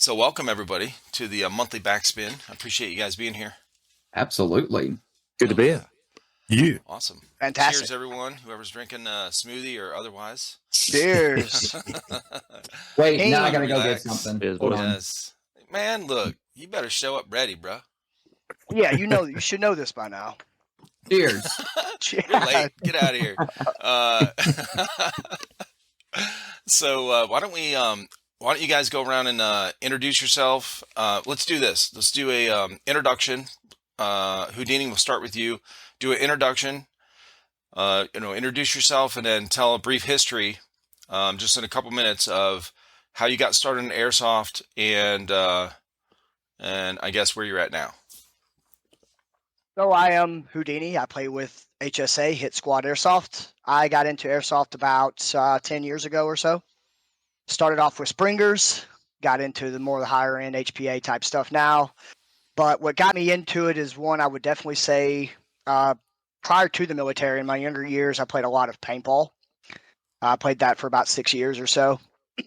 So welcome everybody to the monthly Backspin. I appreciate you guys being here. Absolutely. Good to be here. Yeah. Awesome. Fantastic. Cheers, everyone. Whoever's drinking a smoothie or otherwise. Cheers. Wait, Hey. now I gotta go get Relax. something. Cheers, Hold boys. on. Yes. Man, look, you better show up ready, bro. Yeah, you should know this by now. Cheers. You're late. Get out of here. So why don't you guys go around and introduce yourself? Let's do this. Let's do a introduction. Houdini, we'll start with you. Do an introduction. Introduce yourself and then tell a brief history, just in a couple minutes of how you got started in Airsoft and I guess where you're at now. So I am Houdini. I play with HSA, Hit Squad Airsoft. I got into Airsoft about 10 years ago or so. Started off with Springers, got into the more the higher end HPA type stuff now. But what got me into it is one I would definitely say prior to the military in my younger years, I played a lot of paintball. I played that for about 6 years or so.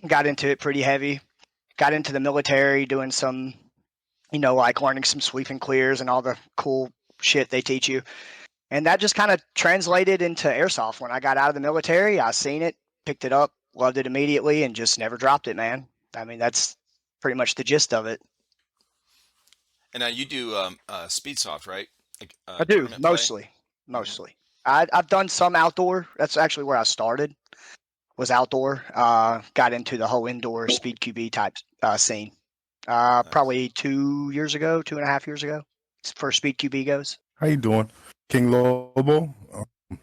Got into it pretty heavy. Got into the military doing some, like learning some sweep and clears and all the cool shit they teach you. And that just kind of translated into Airsoft. When I got out of the military, I seen it, picked it up, loved it immediately, and just never dropped it, man. I mean, that's pretty much the gist of it. And now you do Speedsoft, right? Like, I do, tournament play? mostly. I've done some outdoor. That's actually where I started, was outdoor. Got into the whole indoor speed QB type scene. Probably 2 years ago, 2.5 years ago, for speed QB goes. How you doing? King Lobo,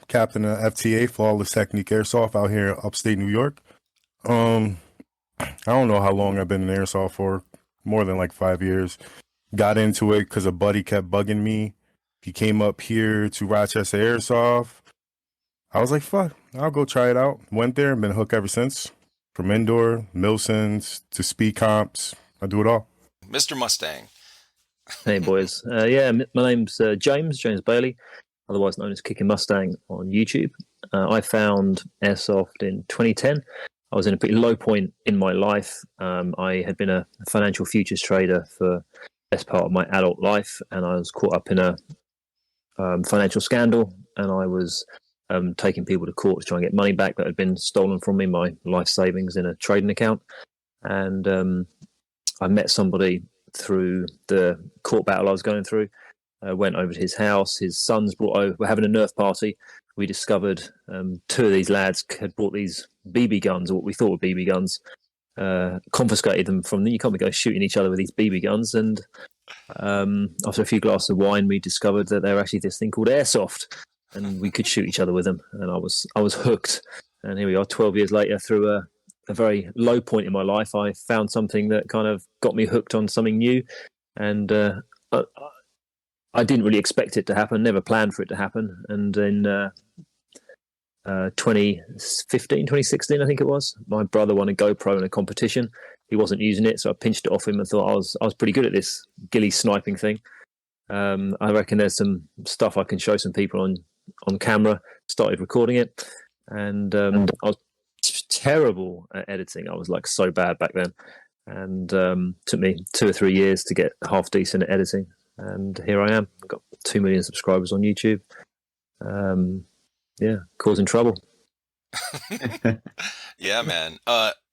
captain of FTA, Flawless Technique Airsoft out here in upstate New York. I don't know how long I've been in Airsoft for, more than like 5 years. Got into it because a buddy kept bugging me. He came up here to Rochester Airsoft. I was like, fuck, I'll go try it out. Went there and been hooked ever since. From indoor, Milsons to speed comps. I do it all. Mr. Mustang. Hey, boys. My name's James Bailey, otherwise known as Kicking Mustang on YouTube. I found Airsoft in 2010. I was in a pretty low point in my life. I had been a financial futures trader for the best part of my adult life, and I was caught up in a financial scandal, and I was taking people to court to try and get money back that had been stolen from me, my life savings in a trading account. And I met somebody through the court battle I was going through. I went over to his house. His sons were having a Nerf party. We discovered two of these lads had brought these BB guns, or what we thought were BB guns, confiscated them from them. You can't be going shooting each other with these BB guns. And after a few glasses of wine, we discovered that they were actually this thing called Airsoft, and we could shoot each other with them. And I was hooked. And here we are, 12 years later, through a very low point in my life. I found something that kind of got me hooked on something new. And I didn't really expect it to happen, never planned for it to happen. And in 2016, I think it was, my brother won a GoPro in a competition. He wasn't using it, so I pinched it off him and thought I was pretty good at this ghillie sniping thing. I reckon there's some stuff I can show some people on camera. Started recording it, and I was terrible at editing. I was like so bad back then, and took me 2 or 3 years to get half decent at editing. And here I am. I've got 2 million subscribers on YouTube. Causing trouble. Yeah, man.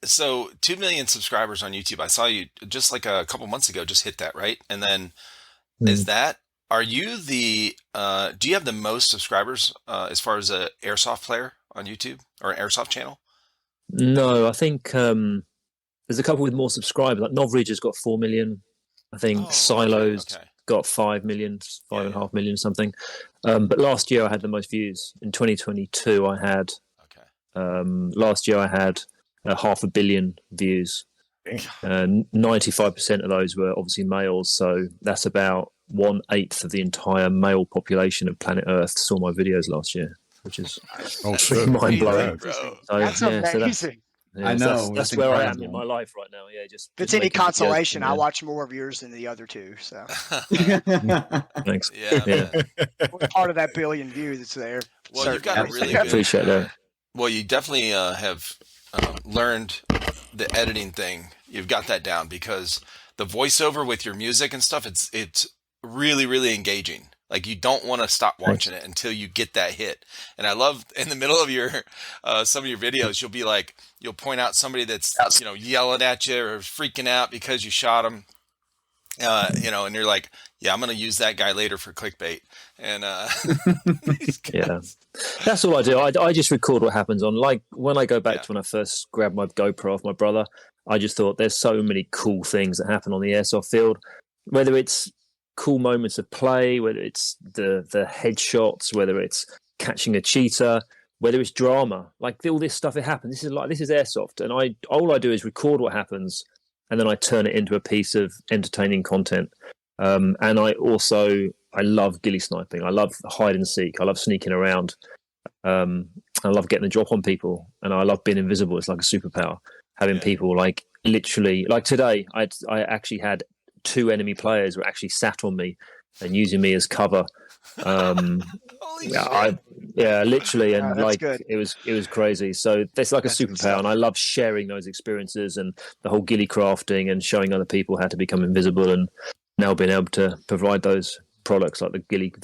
So 2 million subscribers on YouTube. I saw you just like a couple months ago, just hit that, right? And then are you do you have the most subscribers as far as a Airsoft player on YouTube or an Airsoft channel? No, I think there's a couple with more subscribers. Like Novridge has got 4 million. I think Silos got 5 million, 5.5 million something. But last year I had the most views. In 2022 I had last year I had 500 million views. 95% of those were obviously males, so that's about 1/8 of the entire male population of planet Earth saw my videos last year, which is mind blowing. So, That's amazing. I know. That's where I am in my life right now. Yeah, just If it's any consolation, I watch more of yours than the other two. So thanks. Yeah. we're part of that billion views that's there. Well, you've got a really good. Appreciate that. Well, you definitely have learned the editing thing, you've got that down, because the voiceover with your music and stuff, it's really, really engaging. Like, you don't want to stop watching it until you get that hit. And I love, in the middle of your some of your videos, you'll point out somebody that's yelling at you or freaking out because you shot them. And you're like, yeah, I'm going to use that guy later for clickbait. And yeah, that's all I do. I just record what happens on, like, when I go back to when I first grabbed my GoPro off my brother, I just thought there's so many cool things that happen on the airsoft field, whether it's cool moments of play, whether it's the headshots, whether it's catching a cheater, whether it's drama, like all this stuff that happens. This is airsoft, and all I do is record what happens, and then I turn it into a piece of entertaining content. And I love ghillie sniping. I love hide and seek. I love sneaking around. I love getting the drop on people, and I love being invisible. It's like a superpower. Having people like literally, like today, I actually had 2 enemy players were actually sat on me and using me as cover. Holy shit. Literally, and like good. it was crazy. So that's like a superpower, and I love sharing those experiences and the whole ghillie crafting and showing other people how to become invisible, and now being able to provide those products like the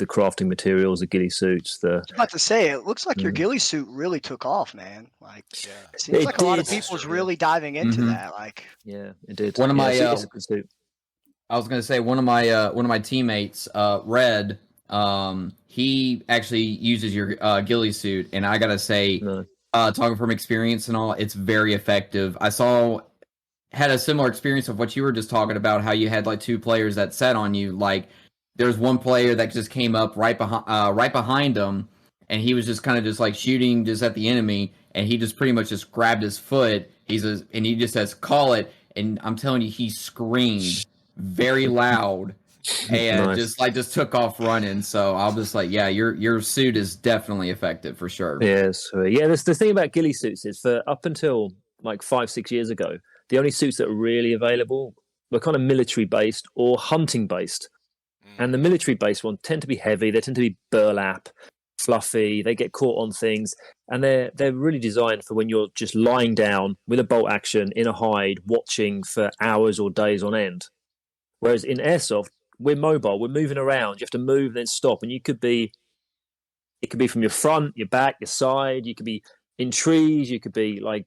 crafting materials, the ghillie suits. I was about to say, it looks like your ghillie suit really took off, man. Like, it seems like a lot of people's really diving into that. Like, yeah, it did. One of my it's a good suit. I was gonna say one of my teammates, Red, he actually uses your ghillie suit, and I gotta say, talking from experience and all, it's very effective. Had a similar experience of what you were just talking about, how you had like 2 players that sat on you. Like, there's one player that just came up right behind him, and he was just kind of just like shooting just at the enemy, and he just pretty much just grabbed his foot. And he just says, "Call it," and I'm telling you, he screamed very loud and just took off running. So I was like, yeah, your suit is definitely effective for sure. Yes, the thing about ghillie suits is, for up until like 5-6 years ago, the only suits that were really available were kind of military based or hunting based. And the military based ones tend to be heavy, they tend to be burlap, fluffy, they get caught on things, and they're really designed for when you're just lying down with a bolt action in a hide watching for hours or days on end. Whereas in airsoft, we're mobile, we're moving around, you have to move and then stop, and it could be from your front, your back, your side, you could be in trees, you could be like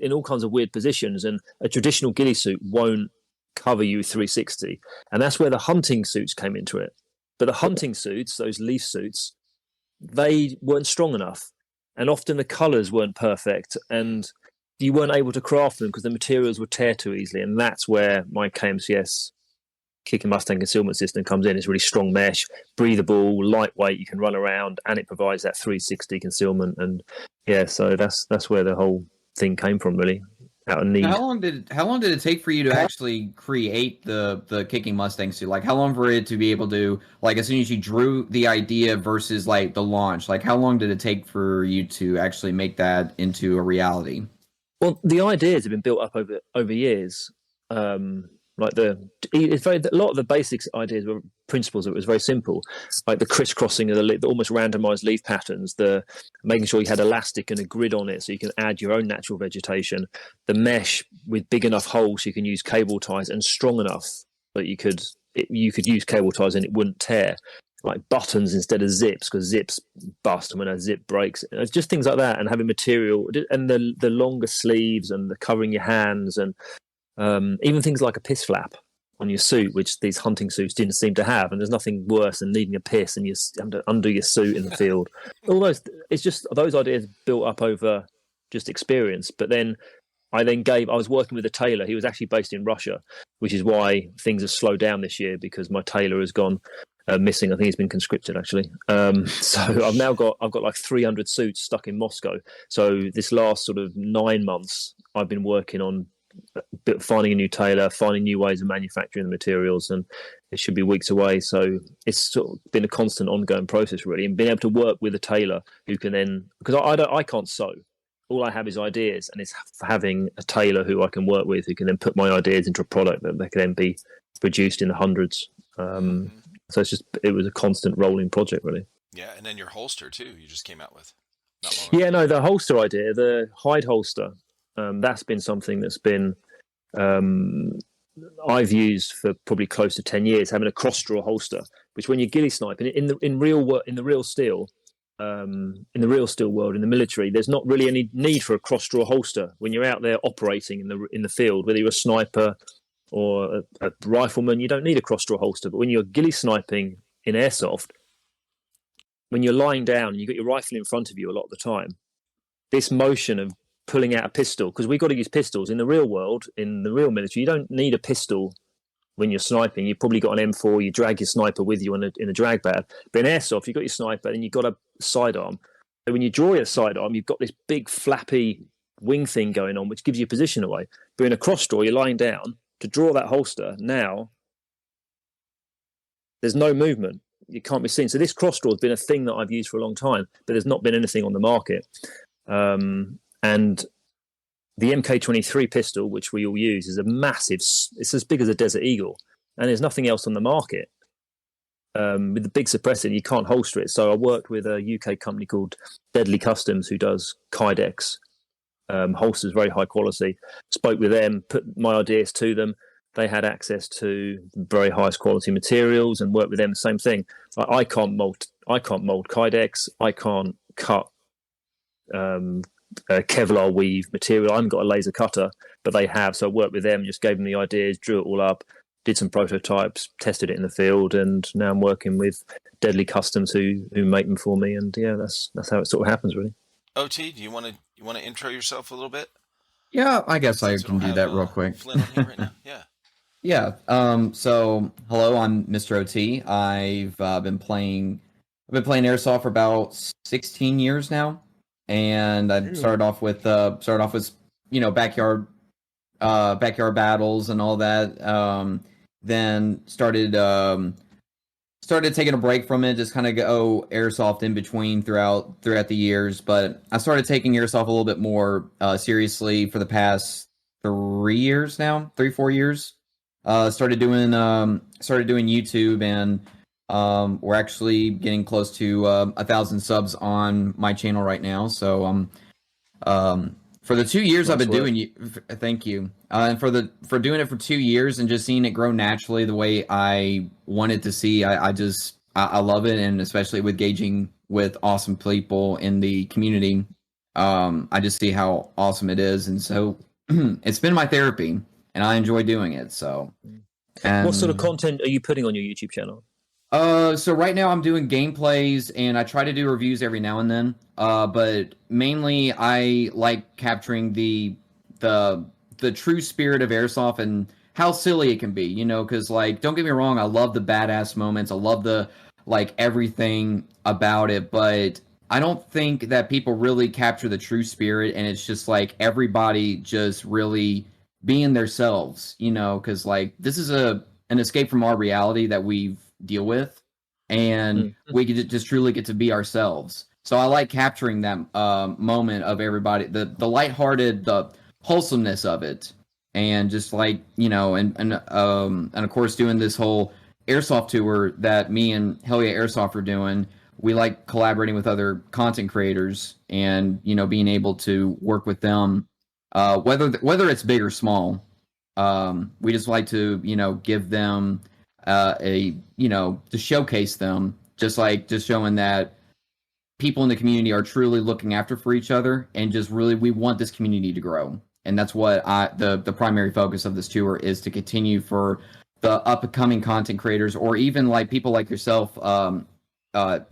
in all kinds of weird positions, and a traditional ghillie suit won't cover you 360, and that's where the hunting suits came into it. But the hunting suits, those leaf suits, they weren't strong enough, and often the colors weren't perfect, and you weren't able to craft them because the materials would tear too easily. And that's where my KMCS Kicking Mustang concealment system comes in. It's really strong mesh, breathable, lightweight, you can run around, and it provides that 360 concealment. And so that's where the whole thing came from, really, out of need. Now, how long did it take for you to actually create the Kicking Mustang suit? Like, how long for it to be able to, like, as soon as you drew the idea versus like the launch, like how long did it take for you to actually make that into a reality? Well, the ideas have been built up over years. Like a lot of the basic ideas were principles. It was very simple, like the crisscrossing of the almost randomized leaf patterns, the making sure you had elastic and a grid on it so you can add your own natural vegetation, the mesh with big enough holes so you can use cable ties, and strong enough that you could use cable ties and it wouldn't tear, like buttons instead of zips, because zips bust and when a zip breaks. It's just things like that, and having material and the longer sleeves and the covering your hands, and even things like a piss flap on your suit, which these hunting suits didn't seem to have. And there's nothing worse than needing a piss and you have to undo your suit in the field. It's just those ideas built up over just experience. But then I was working with a tailor. He was actually based in Russia, which is why things have slowed down this year, because my tailor has gone missing. I think he's been conscripted, actually. So I've got like 300 suits stuck in Moscow. So this last sort of 9 months, I've been working on finding a new tailor, finding new ways of manufacturing the materials, and it should be weeks away. So it's sort of been a constant ongoing process, really, and being able to work with a tailor who can then, because I can't sew, all I have is ideas, and it's having a tailor who I can work with who can then put my ideas into a product that they can then be produced in the hundreds. So it was a constant rolling project, really. Yeah, and then your holster too, you just came out with. Yeah, no, the holster idea, the hide holster, that's been something that's been I've used for probably close to 10 years, having a cross draw holster, which when you're ghillie sniping in the real steel world, in the military, there's not really any need for a cross draw holster when you're out there operating in the field, whether you're a sniper or a rifleman. You don't need a cross draw holster. But when you're ghillie sniping in airsoft, when you're lying down and you've got your rifle in front of you a lot of the time, this motion of pulling out a pistol, because we've got to use pistols in the real world, in the real military, you don't need a pistol when you're sniping. You've probably got an M4, you drag your sniper with you in a drag bag. But in airsoft, you've got your sniper and you've got a sidearm. So when you draw your sidearm, you've got this big flappy wing thing going on, which gives you position away. But in a cross draw, you're lying down. To draw that holster, now there's no movement. You can't be seen. So this cross draw has been a thing that I've used for a long time, but there's not been anything on the market. And the MK23 pistol, which we all use, is a massive, it's as big as a Desert Eagle, and there's nothing else on the market. With the big suppressor, you can't holster it. So I worked with a UK company called Deadly Customs, who does Kydex holsters, very high quality. Spoke with them, put my ideas to them. They had access to very highest quality materials, and worked with them. The same thing. I can't mold Kydex. I can't cut Kevlar weave material. I haven't got a laser cutter, but they have. So I worked with them, just gave them the ideas, drew it all up, did some prototypes, tested it in the field, and now I'm working with Deadly Customs who make them for me. And yeah, that's how it sort of happens, really. OT, do you want to intro yourself a little bit? Yeah, I guess I can do that real quick. Flynn on here right now. Yeah. Yeah. So hello, I'm MysterOT. I've been playing airsoft for about 16 years now, and I started off with backyard battles and all that. Then started taking a break from it, just kind of go airsoft in between throughout the years. But I started taking airsoft a little bit more seriously for the past 4 years. Started doing YouTube, and we're actually getting close to 1,000 subs on my channel right now. So for the 2 years I've been doing, thank you. And for doing it for 2 years and just seeing it grow naturally the way I wanted to see, I love it. And especially with gauging with awesome people in the community, I just see how awesome it is. And so it's been my therapy, and I enjoy doing it. So, what sort of content are you putting on your YouTube channel? So right now I'm doing gameplays, and I try to do reviews every now and then. But mainly I like capturing the true spirit of airsoft and how silly it can be, because don't get me wrong, I love the badass moments. I love the everything about it, but I don't think that people really capture the true spirit, and it's just everybody just really being themselves, because this is an escape from our reality that we deal with, and we could just truly get to be ourselves. So I like capturing that moment of everybody, the lighthearted, the wholesomeness of it, and just and of course doing this whole airsoft tour that me and Hell Yeah Airsoft are doing. We like collaborating with other content creators, and being able to work with them, whether it's big or small. We just like to give them to showcase them, just showing that people in the community are truly looking after for each other, and just really we want this community to grow. And that's what the primary focus of this tour is, to continue for the upcoming content creators, or even people like yourself,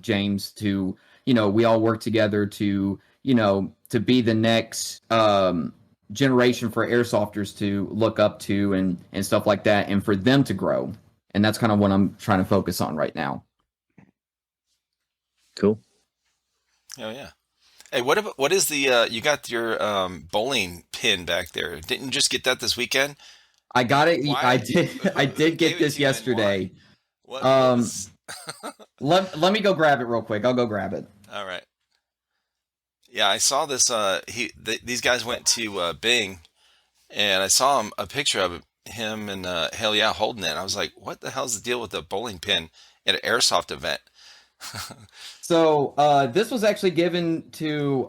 James, to we all work together to to be the next generation for airsofters to look up to, and stuff like that, and for them to grow. And that's kind of what I'm trying to focus on right now. Cool. Oh yeah. Hey, what is the you got your bowling pin back there? Didn't you just get that this weekend? I got it. Why? I did get this yesterday. What Let me go grab it real quick. I'll go grab it. All right. Yeah, I saw this. These guys went to Bing, and I saw a picture of him and Hell Yeah holding it. And I was like, "What the hell's the deal with the bowling pin at an airsoft event?" So this was actually given to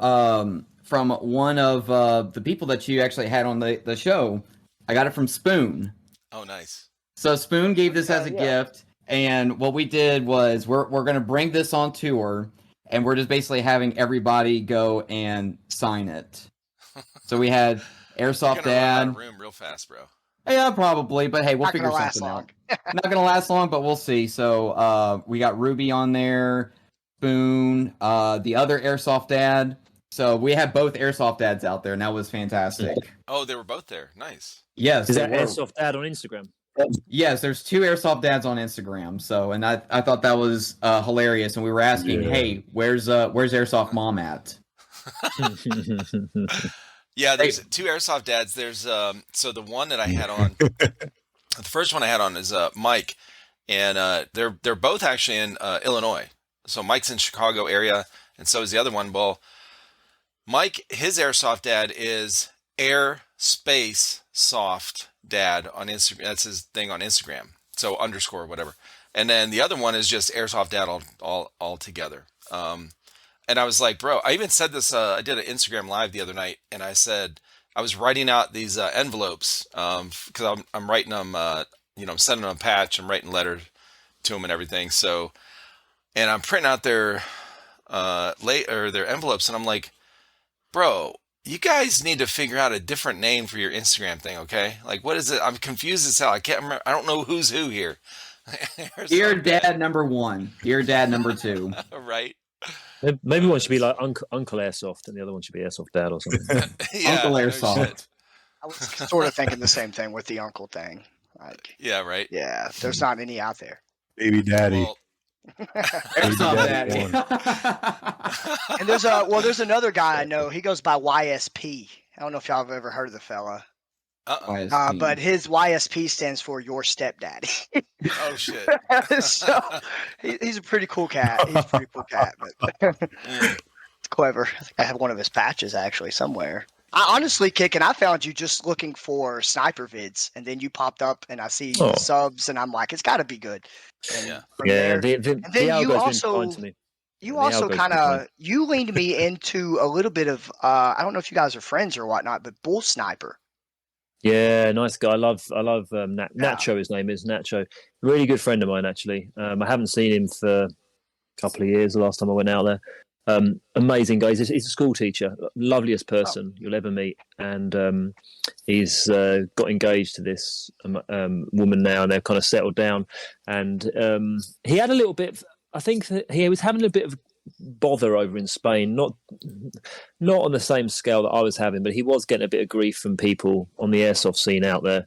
from one of the people that you actually had on the show. I got it from Spoon. Oh, nice. So Spoon gave this as a Yeah. gift, and what we did was we're gonna bring this on tour, and we're just basically having everybody go and sign it. So we had You're Airsoft gonna run out Dad. of room real fast, bro. Yeah, probably, but hey, we'll Not figure gonna last something long. out. Not gonna last long, but we'll see. So we got Ruby on there, Spoon, the other Airsoft Dad. So we had both Airsoft Dads out there, and that was fantastic. Oh, they were both there. Nice. Yes, Is they that were. Airsoft Ad on Instagram? Yes, there's 2 Airsoft Dads on Instagram. So, and I thought that was hilarious. And we were asking, Yeah. hey, where's Airsoft Mom at? Yeah, there's 2 Airsoft Dads. There's so the one that I had on, the first one I had on is Mike, and they're both actually in Illinois. So Mike's in Chicago area, and so is the other one. Well, Mike, his Airsoft Dad is Air Space Soft Dad on Instagram. That's his thing on Instagram. So underscore whatever. And then the other one is just Airsoft Dad all together. And I was like, bro, I even said this. I did an Instagram live the other night, and I said I was writing out these envelopes because I'm writing them. I'm sending them a patch. I'm writing letters to them and everything. So, and I'm printing out their their envelopes, and I'm like, bro, you guys need to figure out a different name for your Instagram thing, okay? Like, what is it? I'm confused as hell. I can't remember. I don't know who's who here. Dear Dad number 1, Dear Dad number 2. Right? Maybe one should be like Uncle Airsoft, and the other one should be Airsoft Dad or something. Yeah, Uncle no Airsoft. shit. I was sort of thinking the same thing with the uncle thing. Like, Yeah, right. yeah, there's not any out there. Baby daddy. Well, Airsoft Daddy Daddy. And there's another guy I know. He goes by YSP. I don't know if y'all have ever heard of the fella. But his YSP stands for Your Stepdaddy. oh shit. So he's a pretty cool cat. He's a pretty cool cat, but it's clever. I think I have one of his patches actually somewhere. I honestly, Kicking, I found you just looking for sniper vids, and then you popped up, and I see subs, and I'm like, it's got to be good. And Yeah. from Yeah, there- the and then you algo's been also kind to me. you The also algo's kind been of fine. you leaned me into a little bit of I don't know if you guys are friends or whatnot, but bull sniper. Yeah, nice guy. I love Nacho. His name is Nacho. Really good friend of mine, actually. I haven't seen him for a couple of years. The last time I went out there. Amazing guy. He's a school teacher, loveliest person you'll ever meet, and he's got engaged to this woman now, and they've kind of settled down. And he had a little bit. I think that he was having a bit of bother over in Spain, not on the same scale that I was having, but he was getting a bit of grief from people on the airsoft scene out there.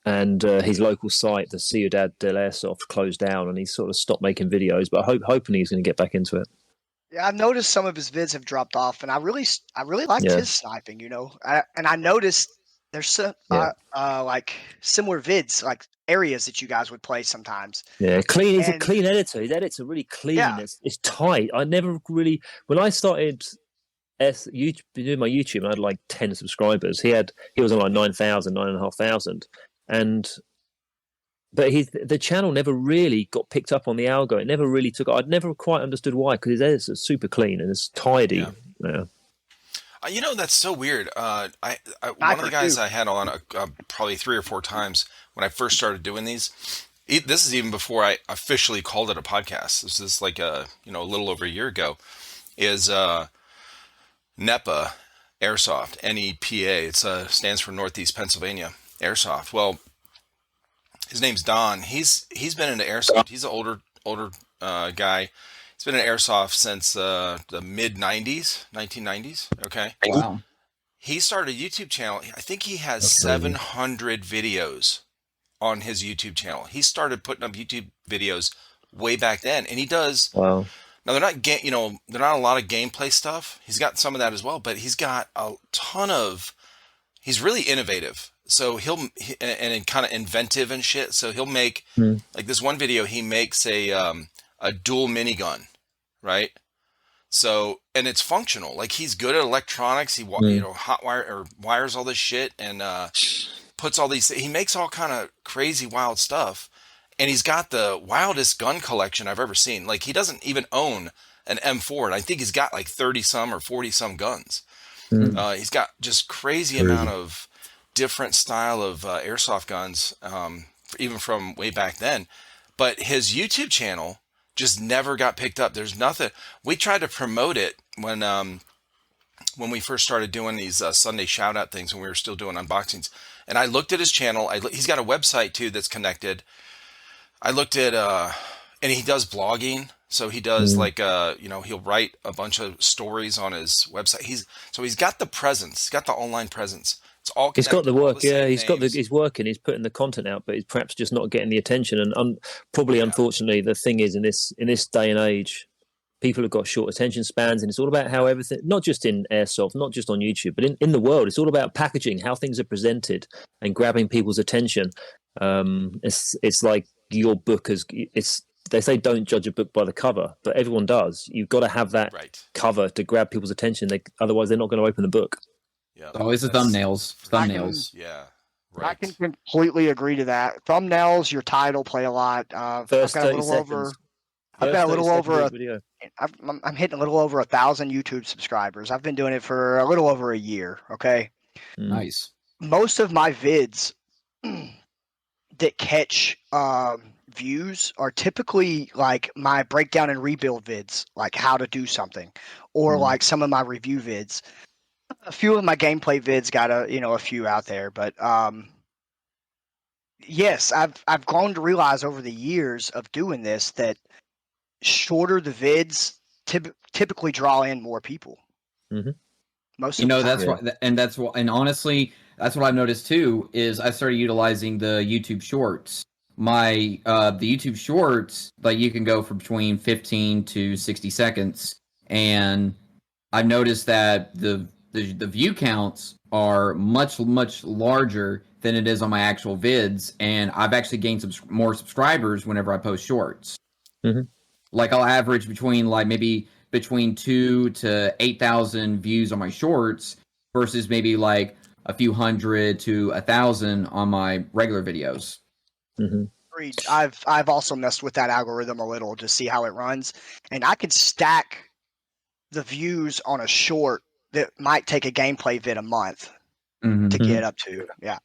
And his local site, the Ciudad del Airsoft, closed down, and he sort of stopped making videos. But hoping he's going to get back into it. Yeah, I've noticed some of his vids have dropped off, and I really liked his sniping. And I noticed there's some like similar vids, like areas that you guys would play sometimes. Yeah, clean. He's a And- clean editor. His edits are really clean. Yeah. It's tight. I never really when I started doing my YouTube, and I had like 10 subscribers. He was on like 9,000, 9,500, but the channel never really got picked up on the algo. It never really took. I'd never quite understood why, because his edits are super clean and it's tidy. Yeah. That's so weird. One of the guys I had on probably 3 or 4 times when I first started doing these. This is even before I officially called it a podcast. This is like a little over a year ago. Is NEPA Airsoft, NEPA. It stands for Northeast Pennsylvania Airsoft. Well, his name's Don. He's been into airsoft. He's an older guy. He's been in airsoft since the mid 1990s. Okay. Wow. He started a YouTube channel. I think he has 700 videos on his YouTube channel. He started putting up YouTube videos way back then, and he does. Wow. Now they're not they're not a lot of gameplay stuff. He's got some of that as well, but he's got a ton of. He's really innovative. So and kind of inventive and shit. So he'll make like this one video. He makes a dual minigun, right? So, and it's functional. Like, he's good at electronics. He hot wire or wires all this shit and puts all these. He makes all kind of crazy wild stuff. And he's got the wildest gun collection I've ever seen. Like, he doesn't even own an M4, and I think he's got like 30 some or 40 some guns. He's got just crazy amount of. different style of airsoft guns, even from way back then. But his YouTube channel just never got picked up. There's nothing. We tried to promote it when we first started doing these Sunday shout out things when we were still doing unboxings. And I looked at his channel. He's got a website too that's connected. I looked at, and he does blogging. So he does like, he'll write a bunch of stories on his website. He's got the presence, he's got the online presence. It's all He's got the work, yeah. He's working. He's putting the content out, but he's perhaps just not getting the attention. And probably, unfortunately, the thing is in this day and age, people have got short attention spans, and it's all about how everything, not just in airsoft, not just on YouTube, but in the world, it's all about packaging, how things are presented, and grabbing people's attention. It's like your book they say don't judge a book by the cover, but everyone does. You've got to have that cover to grab people's attention. Otherwise, they're not going to open the book. Yeah, always the thumbnails. Yeah, right. I can completely agree to that. Thumbnails, your title play a lot. First I've got a little over. I've got a little over. I'm hitting a little over 1,000 YouTube subscribers. I've been doing it for a little over a year. Okay. Nice. Most of my vids that catch views are typically like my breakdown and rebuild vids, like how to do something, or like some of my review vids. A few of my gameplay vids got a few out there, but yes, I've grown to realize over the years of doing this that shorter the vids typically draw in more people. Most of the time. And honestly, that's what I've noticed too. Is I started utilizing the YouTube Shorts. The YouTube Shorts, like you can go for between 15 to 60 seconds, and I've noticed that the view counts are much larger than it is on my actual vids, and I've actually gained more subscribers whenever I post shorts. Like I'll average between 2,000 to 8,000 views on my shorts versus maybe like a few hundred to 1,000 on my regular videos. Agreed. I've also messed with that algorithm a little to see how it runs, and I could stack the views on a short that might take a gameplay vid a month to get up to. Yeah.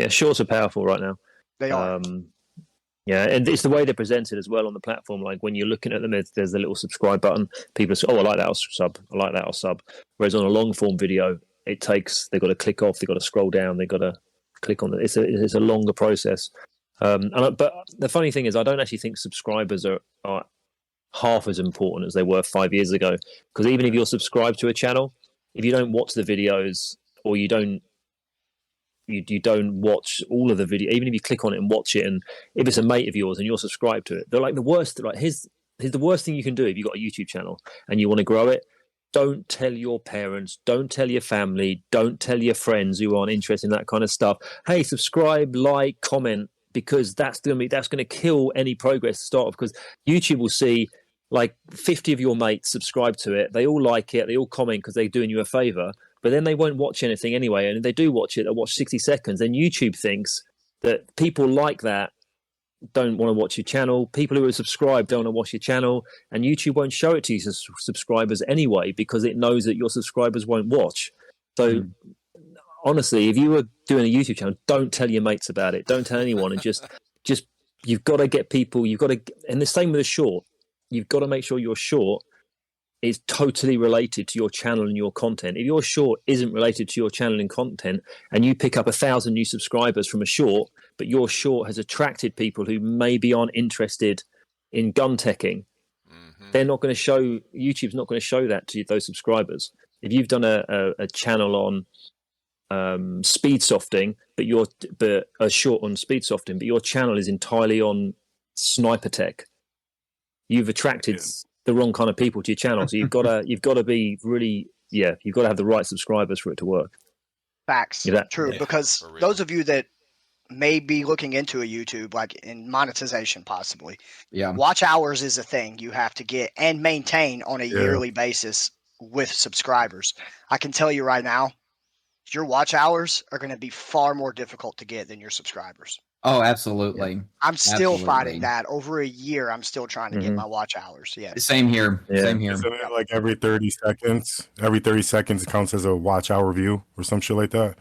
Shorts are powerful right now. They are. And it's the way they're presented as well on the platform. Like when you're looking at them, there's a little subscribe button. People say, "Oh, I like that. I'll sub. I like that. I'll sub." Whereas on a long form video, they've got to click off, they've got to scroll down, they've got to click on it. It's a longer process. But the funny thing is, I don't actually think subscribers are half as important as they were 5 years ago. Because even if you're subscribed to a channel, if you don't watch the videos, or you don't watch all of the video, even if you click on it and watch it, and if it's a mate of yours and you're subscribed to it, they're like the worst. Like here's the worst thing you can do if you've got a YouTube channel and you want to grow it. Don't tell your parents, don't tell your family, don't tell your friends who aren't interested in that kind of stuff. Hey, subscribe, like, comment, because that's going to kill any progress to start off. Because YouTube will see like 50 of your mates subscribe to it, they all like it, they all comment because they're doing you a favor, but then they won't watch anything anyway. And if they do watch it, they'll watch 60 seconds. Then YouTube thinks that people like that don't want to watch your channel. People who are subscribed don't want to watch your channel, and YouTube won't show it to your subscribers anyway because it knows that your subscribers won't watch. So honestly, if you were doing a YouTube channel, don't tell your mates about it. Don't tell anyone, and just you've got to get people. And the same with a short. You've got to make sure your short is totally related to your channel and your content. If your short isn't related to your channel and content, and you pick up 1,000 new subscribers from a short, but your short has attracted people who maybe aren't interested in gun teching, they're not going to show, YouTube's not going to show that to those subscribers. If you've done a channel on speed softing, but a short on speed softing, but your channel is entirely on sniper tech, you've attracted the wrong kind of people to your channel. So you've got to be really, you've got to have the right subscribers for it to work. Facts. True. Because those of you that may be looking into a YouTube, like in monetization possibly, watch hours is a thing you have to get and maintain on a yearly basis with subscribers. I can tell you right now, your watch hours are going to be far more difficult to get than your subscribers. Oh, absolutely. I'm still fighting that. Over a year, I'm still trying to get my watch hours. Yes. Same here. Same here. Isn't it like every 30 seconds? Every 30 seconds counts as a watch hour view or some shit like that?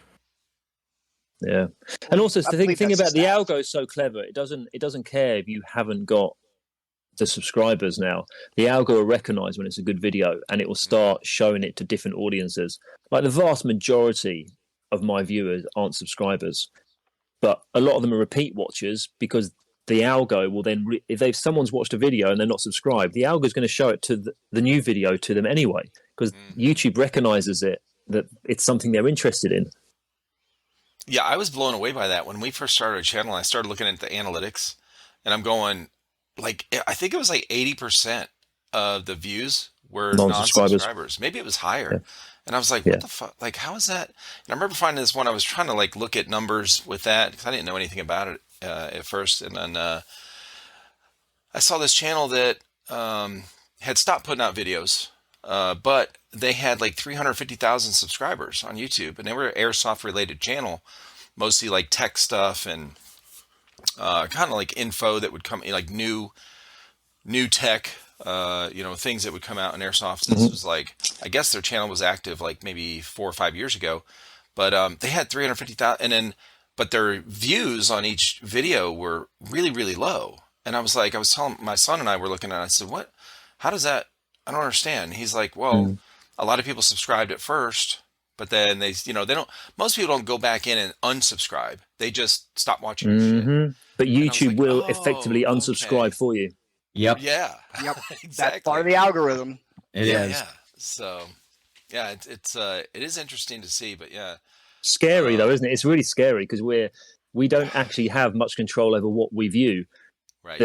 Yeah, and also I the believe thing that's about the stat. algo is so clever. It doesn't care if you haven't got the subscribers now. The algo will recognize when it's a good video, and it will start showing it to different audiences. Like the vast majority of my viewers aren't subscribers, but a lot of them are repeat watchers because the algo will then, if someone's watched a video and they're not subscribed, the algo is going to show it to the new video to them anyway because YouTube recognizes it that it's something they're interested in. Yeah, I was blown away by that when we first started our channel. I started looking at the analytics, and I'm going, like, I think it was like 80% of the views were non-subscribers. Maybe it was higher. Yeah. And I was like, what the fuck? Like, how is that? And I remember finding this one. I was trying to like look at numbers with that because I didn't know anything about it at first. And then I saw this channel that had stopped putting out videos, but they had like 350,000 subscribers on YouTube, and they were an airsoft related channel, mostly like tech stuff and kind of like info that would come, like new tech, things that would come out in airsoft. This was like, I guess their channel was active like maybe 4 or 5 years ago, but they had 350,000, and then but their views on each video were really, really low. And I was telling my son, and I were looking at it, I said, what? How does that? I don't understand. He's like, well, a lot of people subscribed at first, but then they don't, most people don't go back in and unsubscribe. They just stop watching shit. But YouTube will effectively unsubscribe for you. Yep. Yeah. Yep. Exactly. That's part of the algorithm. It is. Yeah. So, yeah, it is interesting to see, but yeah. Scary though, isn't it? It's really scary because we don't actually have much control over what we view. Right.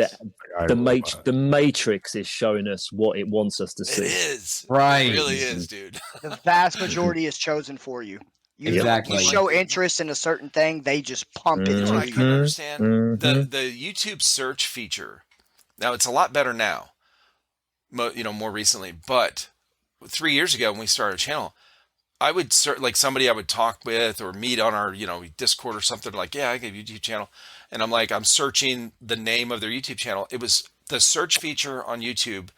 The Matrix is showing us what it wants us to see. It is. Right. It really is, dude. The vast majority is chosen for you. Exactly. You show interest in a certain thing, they just pump it to I you. couldn't understand the YouTube search feature. Now it's a lot better now, more recently. But 3 years ago when we started a channel, I would like somebody I would talk with or meet on our Discord or something, like, yeah, I have a YouTube channel, and I'm searching the name of their YouTube channel. It was the search feature on YouTube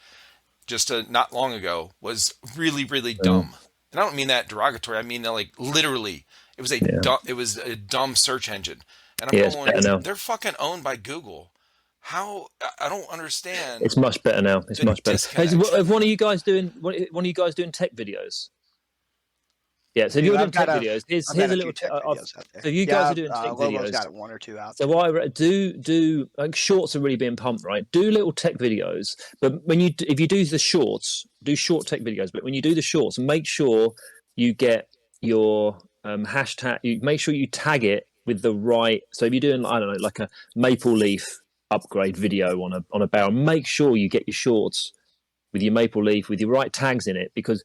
just not long ago was really, really dumb. And I don't mean that derogatory. I mean that, like, literally, it was a dumb search engine. And I'm going, they're fucking owned by Google. How? I don't understand. It's much better now. It's much better. Hey, one of you guys doing tech videos? Yeah, so if you're doing tech videos, here's a little. So you guys are doing tech videos. Lobo's got one or two out. So I do like shorts are really being pumped, right? Do little tech videos, but if you do the shorts, do short tech videos. But when you do the shorts, make sure you get your hashtag. You make sure you tag it with the right. So if you're doing, I don't know, like a maple leaf upgrade video on a barrel, make sure you get your shorts with your maple leaf with your right tags in it, because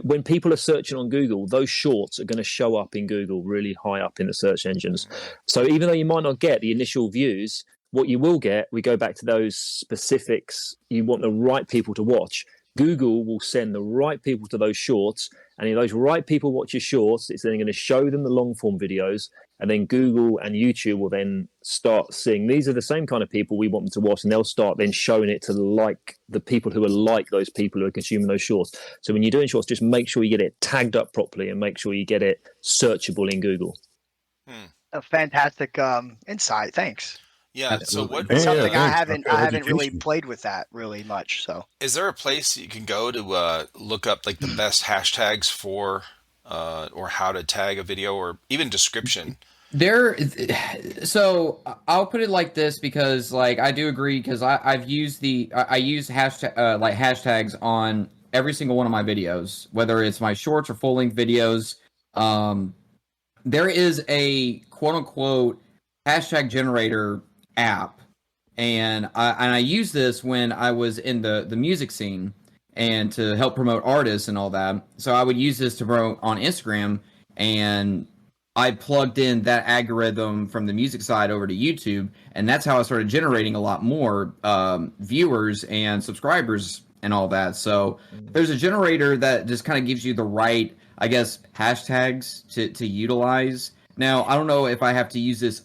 when people are searching on Google, those shorts are going to show up in Google really high up in the search engines. So even though you might not get the initial views, what you will get, we go back to those specifics. You want the right people to watch. Google will send the right people to those shorts, and if those right people watch your shorts, it's then going to show them the long form videos, and then Google and YouTube will then start seeing these are the same kind of people we want them to watch, and they'll start then showing it to like the people who are like those people who are consuming those shorts. So when you're doing shorts, just make sure you get it tagged up properly and make sure you get it searchable in Google. A fantastic insight. Thanks. Yeah. So something I haven't really played with that really much. So is there a place you can go to look up like the best hashtags for or how to tag a video or even description? So I'll put it like this, because like I do agree, because I use hashtag like hashtags on every single one of my videos, whether it's my shorts or full length videos. There is a quote unquote hashtag generator app, and I use this when I was in the music scene and to help promote artists and all that. So I would use this to promote on Instagram, and I plugged in that algorithm from the music side over to YouTube, and that's how I started generating a lot more viewers and subscribers and all that. So there's a generator that just kind of gives you the right, I guess, hashtags to utilize. Now, I don't know if I have to use this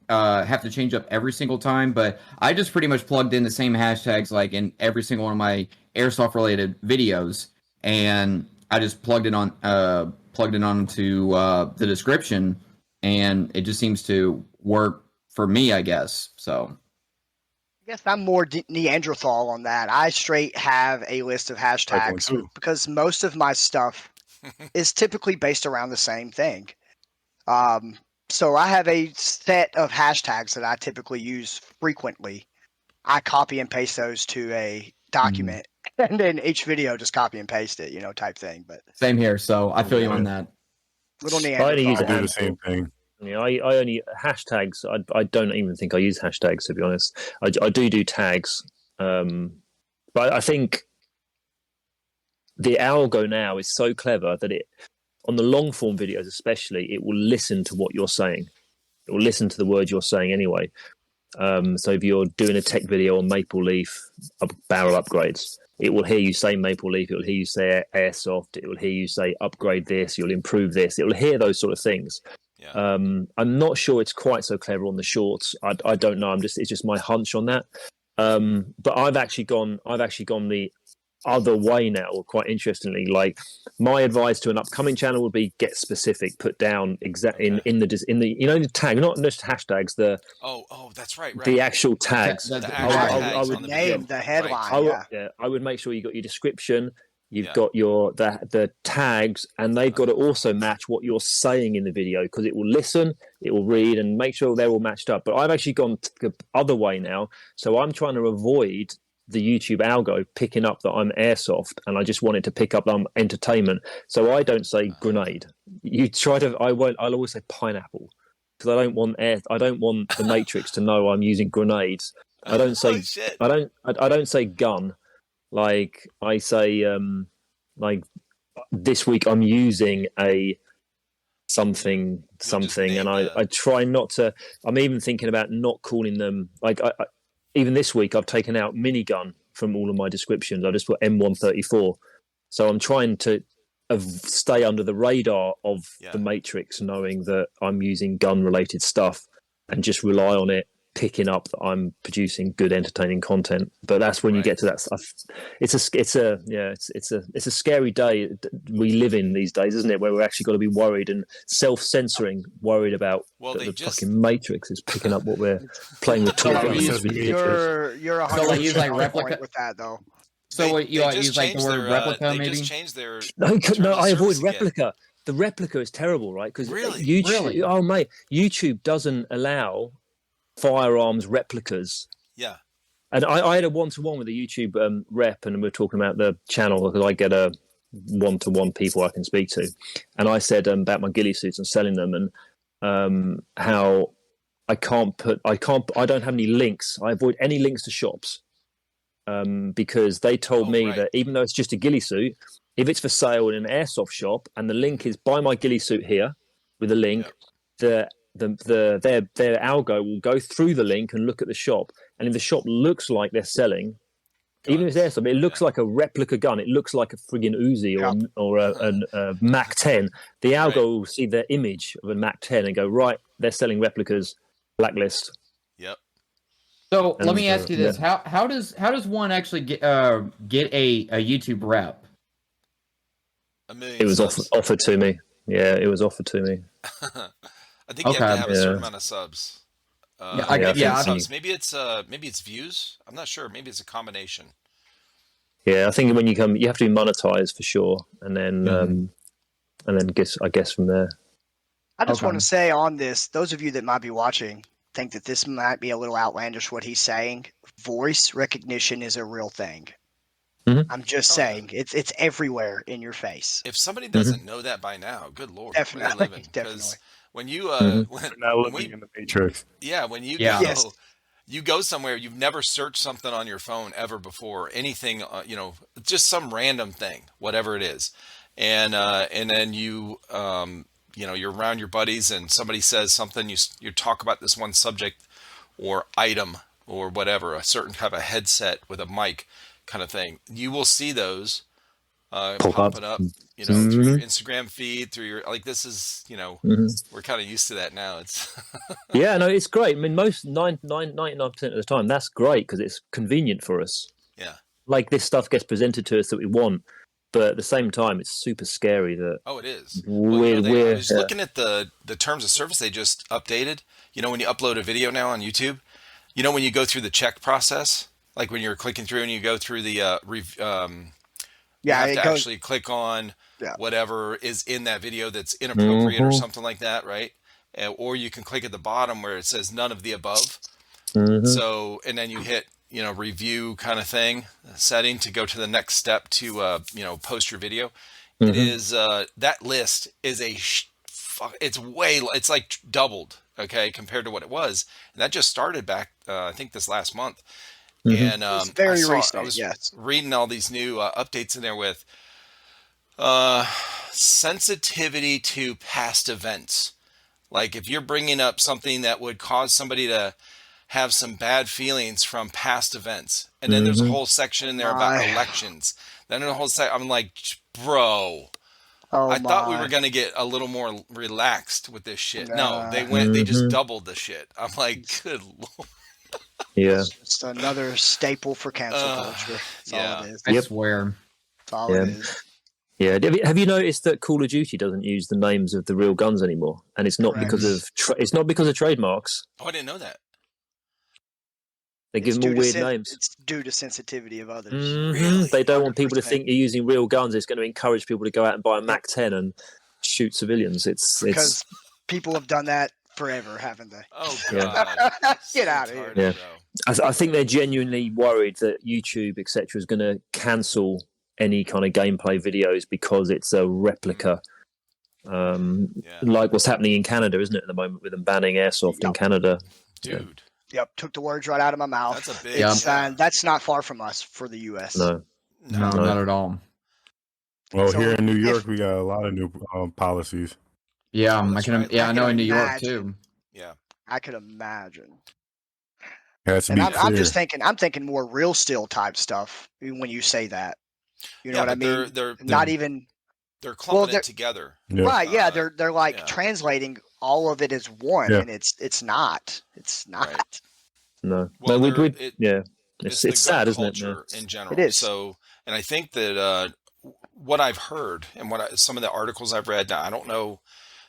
have to change up every single time, but I just pretty much plugged in the same hashtags like in every single one of my airsoft related videos, and I just plugged it onto the description, and it just seems to work for me, I guess. So I guess I'm more Neanderthal on that. I straight have a list of Like one hashtags too. because most of my stuff is typically based around the same thing. So I have a set of hashtags that I typically use frequently. I copy and paste those to a document, and then each video just copy and paste it, type thing. But same here. So I feel you Yeah. on that. little I only use Neanderthal. I do the same thing. Yeah, I only hashtags. I don't even think I use hashtags, to be honest. I do tags, but I think the algo now is so clever that it, on the long form videos especially, it will listen to what you're saying. It will listen to the words you're saying anyway. So if you're doing a tech video on Maple Leaf barrel upgrades, it will hear you say Maple Leaf. It will hear you say Airsoft. It will hear you say upgrade this. You'll improve this. It will hear those sort of things. Yeah. I'm not sure it's quite so clever on the shorts. I don't know. It's just my hunch on that. But I've actually gone the other way now. Quite interestingly, like my advice to an upcoming channel would be get specific, put down in the the tag, not just hashtags, the that's right. the actual tags. The actual I tags would on the name, video. the headline. Right. I would make sure you got your description. You've Yeah. got the tags, and they've got to also match what you're saying in the video, because it will listen, it will read, and make sure they're all matched up. But I've actually gone the other way now, so I'm trying to avoid the YouTube algo picking up that I'm Airsoft, and I just want it to pick up that I'm entertainment. So I don't say grenade. I'll always say pineapple, because I don't want the Matrix to know I'm using grenades. I don't say shit. I don't say gun. Like I say, like this week I'm using a something, and I try not to. I'm even thinking about not calling them, like even this week I've taken out minigun from all of my descriptions. I just put M134. So I'm trying to stay under the radar of the Matrix, knowing that I'm using gun related stuff, and just rely on it picking up that I'm producing good, entertaining content. But that's when you get to that stuff. It's a scary day we live in these days, isn't it? Where we're actually got to be worried and self-censoring, worried about the fucking Matrix is picking up what we're playing with. You're So 100% use like on replica point with that though. So what you use like the word replica, they maybe? just changed their No, terms of I avoid service again. replica. The replica is terrible, right? Because Really? YouTube, oh mate, YouTube doesn't allow firearms replicas. Yeah. And I had a one-to-one with a YouTube rep, and we were talking about the channel, because I get a one-to-one people I can speak to, and I said about my ghillie suits and selling them, and how I don't have any links. I avoid any links to shops, because they told me that even though it's just a ghillie suit, if it's for sale in an airsoft shop and the link is buy my ghillie suit here with a link, their algo will go through the link and look at the shop, and if the shop looks like they're selling, even if it's airsoft, it looks like a replica gun, it looks like a friggin' Uzi or a Mac 10, the algo will see the image of a Mac 10 and go, right, they're selling replicas, blacklist. Yep. So let me ask you this: how does one actually get a YouTube rep? It was offered to me. Yeah, it was offered to me. I think you have to have a certain amount of subs. Subs. Maybe it's views. I'm not sure. Maybe it's a combination. Yeah, I think when you have to be monetized for sure, and then I guess from there. I just want to say on this, those of you that might be watching think that this might be a little outlandish what he's saying. Voice recognition is a real thing. Mm-hmm. I'm just saying it's everywhere in your face. If somebody doesn't know that by now, good lord, definitely. When you now living in the Matrix. Yeah, when you you go somewhere, you've never searched something on your phone ever before, anything, just some random thing, whatever it is, and then you you're around your buddies and somebody says something, you talk about this one subject or item or whatever, a certain type of headset with a mic kind of thing. You will see those popping up, through your Instagram feed, through your, like, this is, we're kind of used to that now. It's yeah, no, it's great. I mean, most 99% of the time, that's great because it's convenient for us. Yeah. Like, this stuff gets presented to us that we want. but at the same time, it's super scary that Oh, it is. Well, you know, I was yeah. looking at the terms of service they just updated. You know, when you upload a video now on YouTube, you know, when you go through the check process, like when you're clicking through and you go through the you Yeah, have it to goes. actually click on Yeah. whatever is in that video that's inappropriate or Mhm. something like that, right? Or you can click at the bottom where it says none of the above. Mhm. So, and then you hit, you know, review kind of thing setting to go to the next step to, you know, post your video. It Mhm. is, that list is it's like doubled, okay, compared to what it was. And that just started back, I think this last month. Mhm. And It's very I recent. was Yes. reading all these new updates in there with sensitivity to past events. Like if you're bringing up something that would cause somebody to have some bad feelings from past events, and then there's a Mhm. whole section in there about My. elections. Then a whole I'm like, bro, Oh I thought we were my. gonna get a little more relaxed with this shit. No, Nah. they just Mhm. doubled the shit. I'm like, good lord. Yeah. It's just another staple for cancel Uh, culture. That's all yeah. it is. I Yep. swear. That's all Yeah. it is. Yeah. Have you noticed that Call of Duty doesn't use the names of the real guns anymore? And it's not Correct. because of it's not because of trademarks. Oh, I didn't know that. They give It's them all due to weird names. it's due to sensitivity of others. Mhm. Really? They don't want people to 100%. think you're using real guns. It's going to encourage people to go out and buy a Mac 10 and shoot civilians. It's Because people have done that forever, haven't they? Oh Yeah. god. Get out of here. Retarded, Yeah. bro. I think they're genuinely worried that YouTube, etc., is going to cancel any kind of gameplay videos because it's a replica, Yeah. like what's happening in Canada, isn't it, at the moment with them banning airsoft in Yep. Canada? Dude. Yep, took the words right out of my mouth. That's a big Yep. That's not far from us for the U.S. No. No, No. not at all. Well, So here in New if- York, we got a lot of new policies. Yeah, Oh, I that's can. right. Yeah, I I know can in New York imagine. too. Yeah. I could imagine. Has to And be I'm clear. just thinking, I'm thinking more real steel type stuff when you say that. You know Yeah, what I but mean? they're Not even they're clumping they're- it together. Yeah. right. Yeah, they're like yeah. translating all of it as one, Yeah. and it's not. It's not. Right. No. Well, no, it- yeah. It's It's the gun sad, isn't it? culture in general. It is. So, and I think that what I've heard and some of the articles I've read, now I don't know,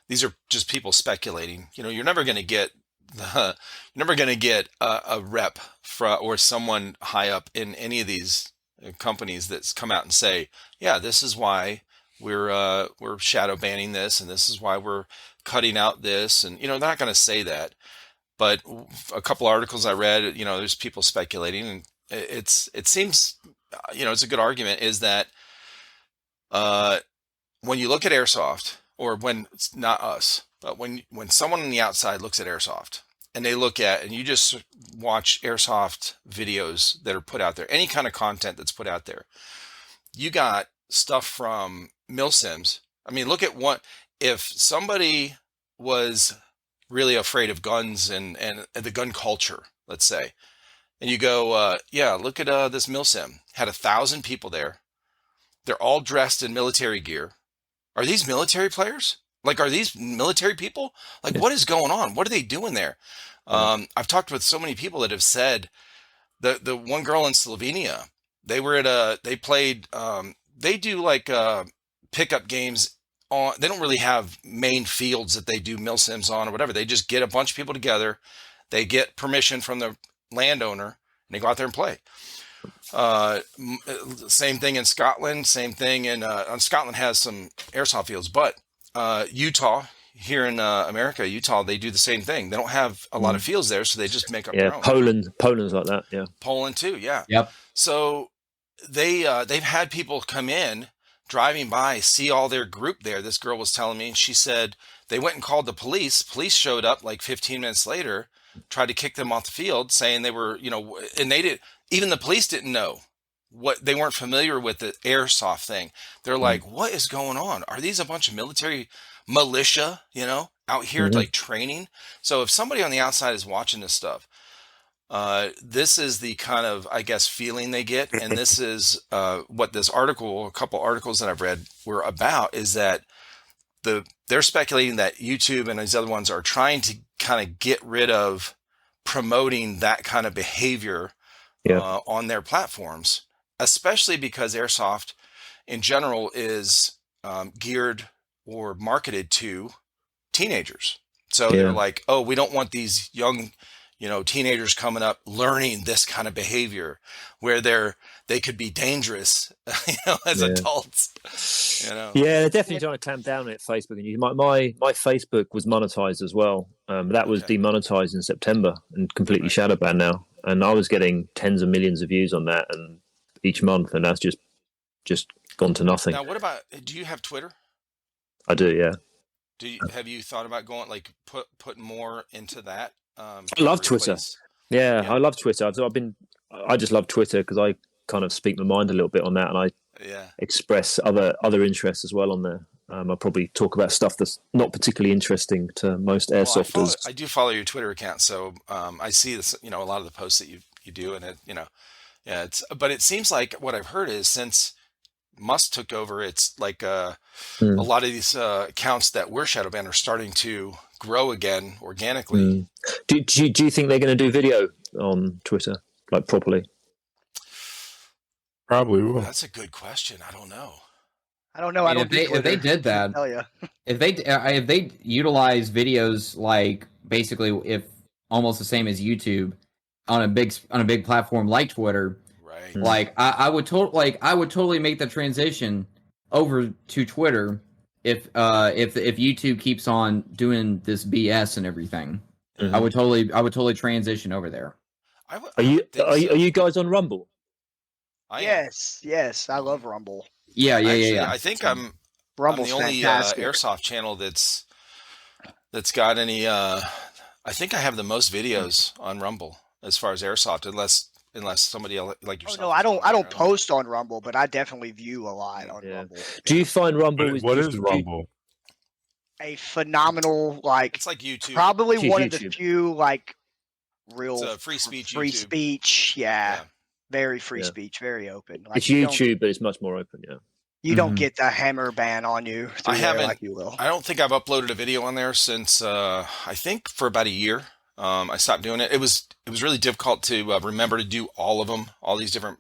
these are just people speculating. You know, you're never going to get a rep or someone high up in any of these companies that's come out and say, yeah, this is why we're shadow banning this, and this is why we're cutting out this, and you know, they're not going to say that. But a couple articles I read, you know, there's people speculating, and it seems, you know, it's a good argument is that when you look at airsoft, or when it's not us, but when someone on the outside looks at airsoft and they look at, and you just watch airsoft videos that are put out there, any kind of content that's put out there, you got stuff from milsims. I mean, look at if somebody was really afraid of guns and the gun culture, let's say, and you go, yeah, look at this milsim, had 1,000 people there. They're all dressed in military gear. Are these military players? Like, are these military people? Like, Yeah. what is going on? What are they doing there? Yeah. I've talked with so many people that have said the one girl in Slovenia, they played, they do like pickup games on, they don't really have main fields that they do milsims on or whatever. They just get a bunch of people together. They get permission from the landowner and they go out there and play. Same thing in Scotland. Same thing in Scotland has some airsoft fields, but Utah, here in America, Utah, they do the same thing. They don't have a lot of fields there, so they just make up their own. Poland's like that. Yeah. Poland too, yeah. Yep. So they've had people come in driving by, see all their group there. This girl was telling me, and she said they went and called the police. Police showed up like 15 minutes later, tried to kick them off the field, saying they were, you know, and even the police didn't know they weren't familiar with the airsoft thing. They're like, what is going on? Are these a bunch of military militia, you know, out here like training? So if somebody on the outside is watching this stuff, this is the kind of, I guess, feeling they get. And this is what this article, a couple articles that I've read were about, is that they're speculating that YouTube and these other ones are trying to kind of get rid of promoting that kind of behavior on their platforms, especially because airsoft in general is geared or marketed to teenagers. So they're like, oh, we don't want these young, teenagers coming up learning this kind of behavior where they could be dangerous, as adults. Yeah, they're definitely trying to clamp down on it. Facebook and my Facebook was monetized as well. That was demonetized in September and completely shadow banned now. And I was getting tens of millions of views on that and each month, and that's just gone to nothing. Now, what about? Do you have Twitter? I do, yeah. Have you thought about going putting more into that? I love Twitter. Yeah, I love Twitter. I just love Twitter because I kind of speak my mind a little bit on that, and I express other interests as well on there. I probably talk about stuff that's not particularly interesting to most airsofters. I do follow your Twitter account, so I see this. A lot of the posts that you do, and but it seems like what I've heard is since Musk took over, it's like a lot of these accounts that were shadow banned are starting to grow again organically. Do you think they're going to do video on Twitter like properly? Probably will. That's a good question. I don't know. I don't know. I don't. If they did that, tell you. if they utilize videos like basically if almost the same as YouTube on a big platform like Twitter. Right. Like I would totally make the transition over to Twitter if YouTube keeps on doing this BS and everything. I would totally transition over there. Are you guys on Rumble? Yes, I love Rumble. Yeah. I think I'm the only airsoft channel that's got any. I think I have the most videos on Rumble as far as airsoft, unless somebody like yourself. Oh no, I don't post on Rumble, but I definitely view a lot on Rumble. Do you find Rumble? What is Rumble? A phenomenal, it's like YouTube. Probably one of the few real free speech. Yeah. Very free speech, very open. It's YouTube, but it's much more open. Yeah. You don't get the hammer ban on you. I haven't. Like you will. I don't think I've uploaded a video on there since I think for about a year. I stopped doing it. It was really difficult to remember to do all of them, all these different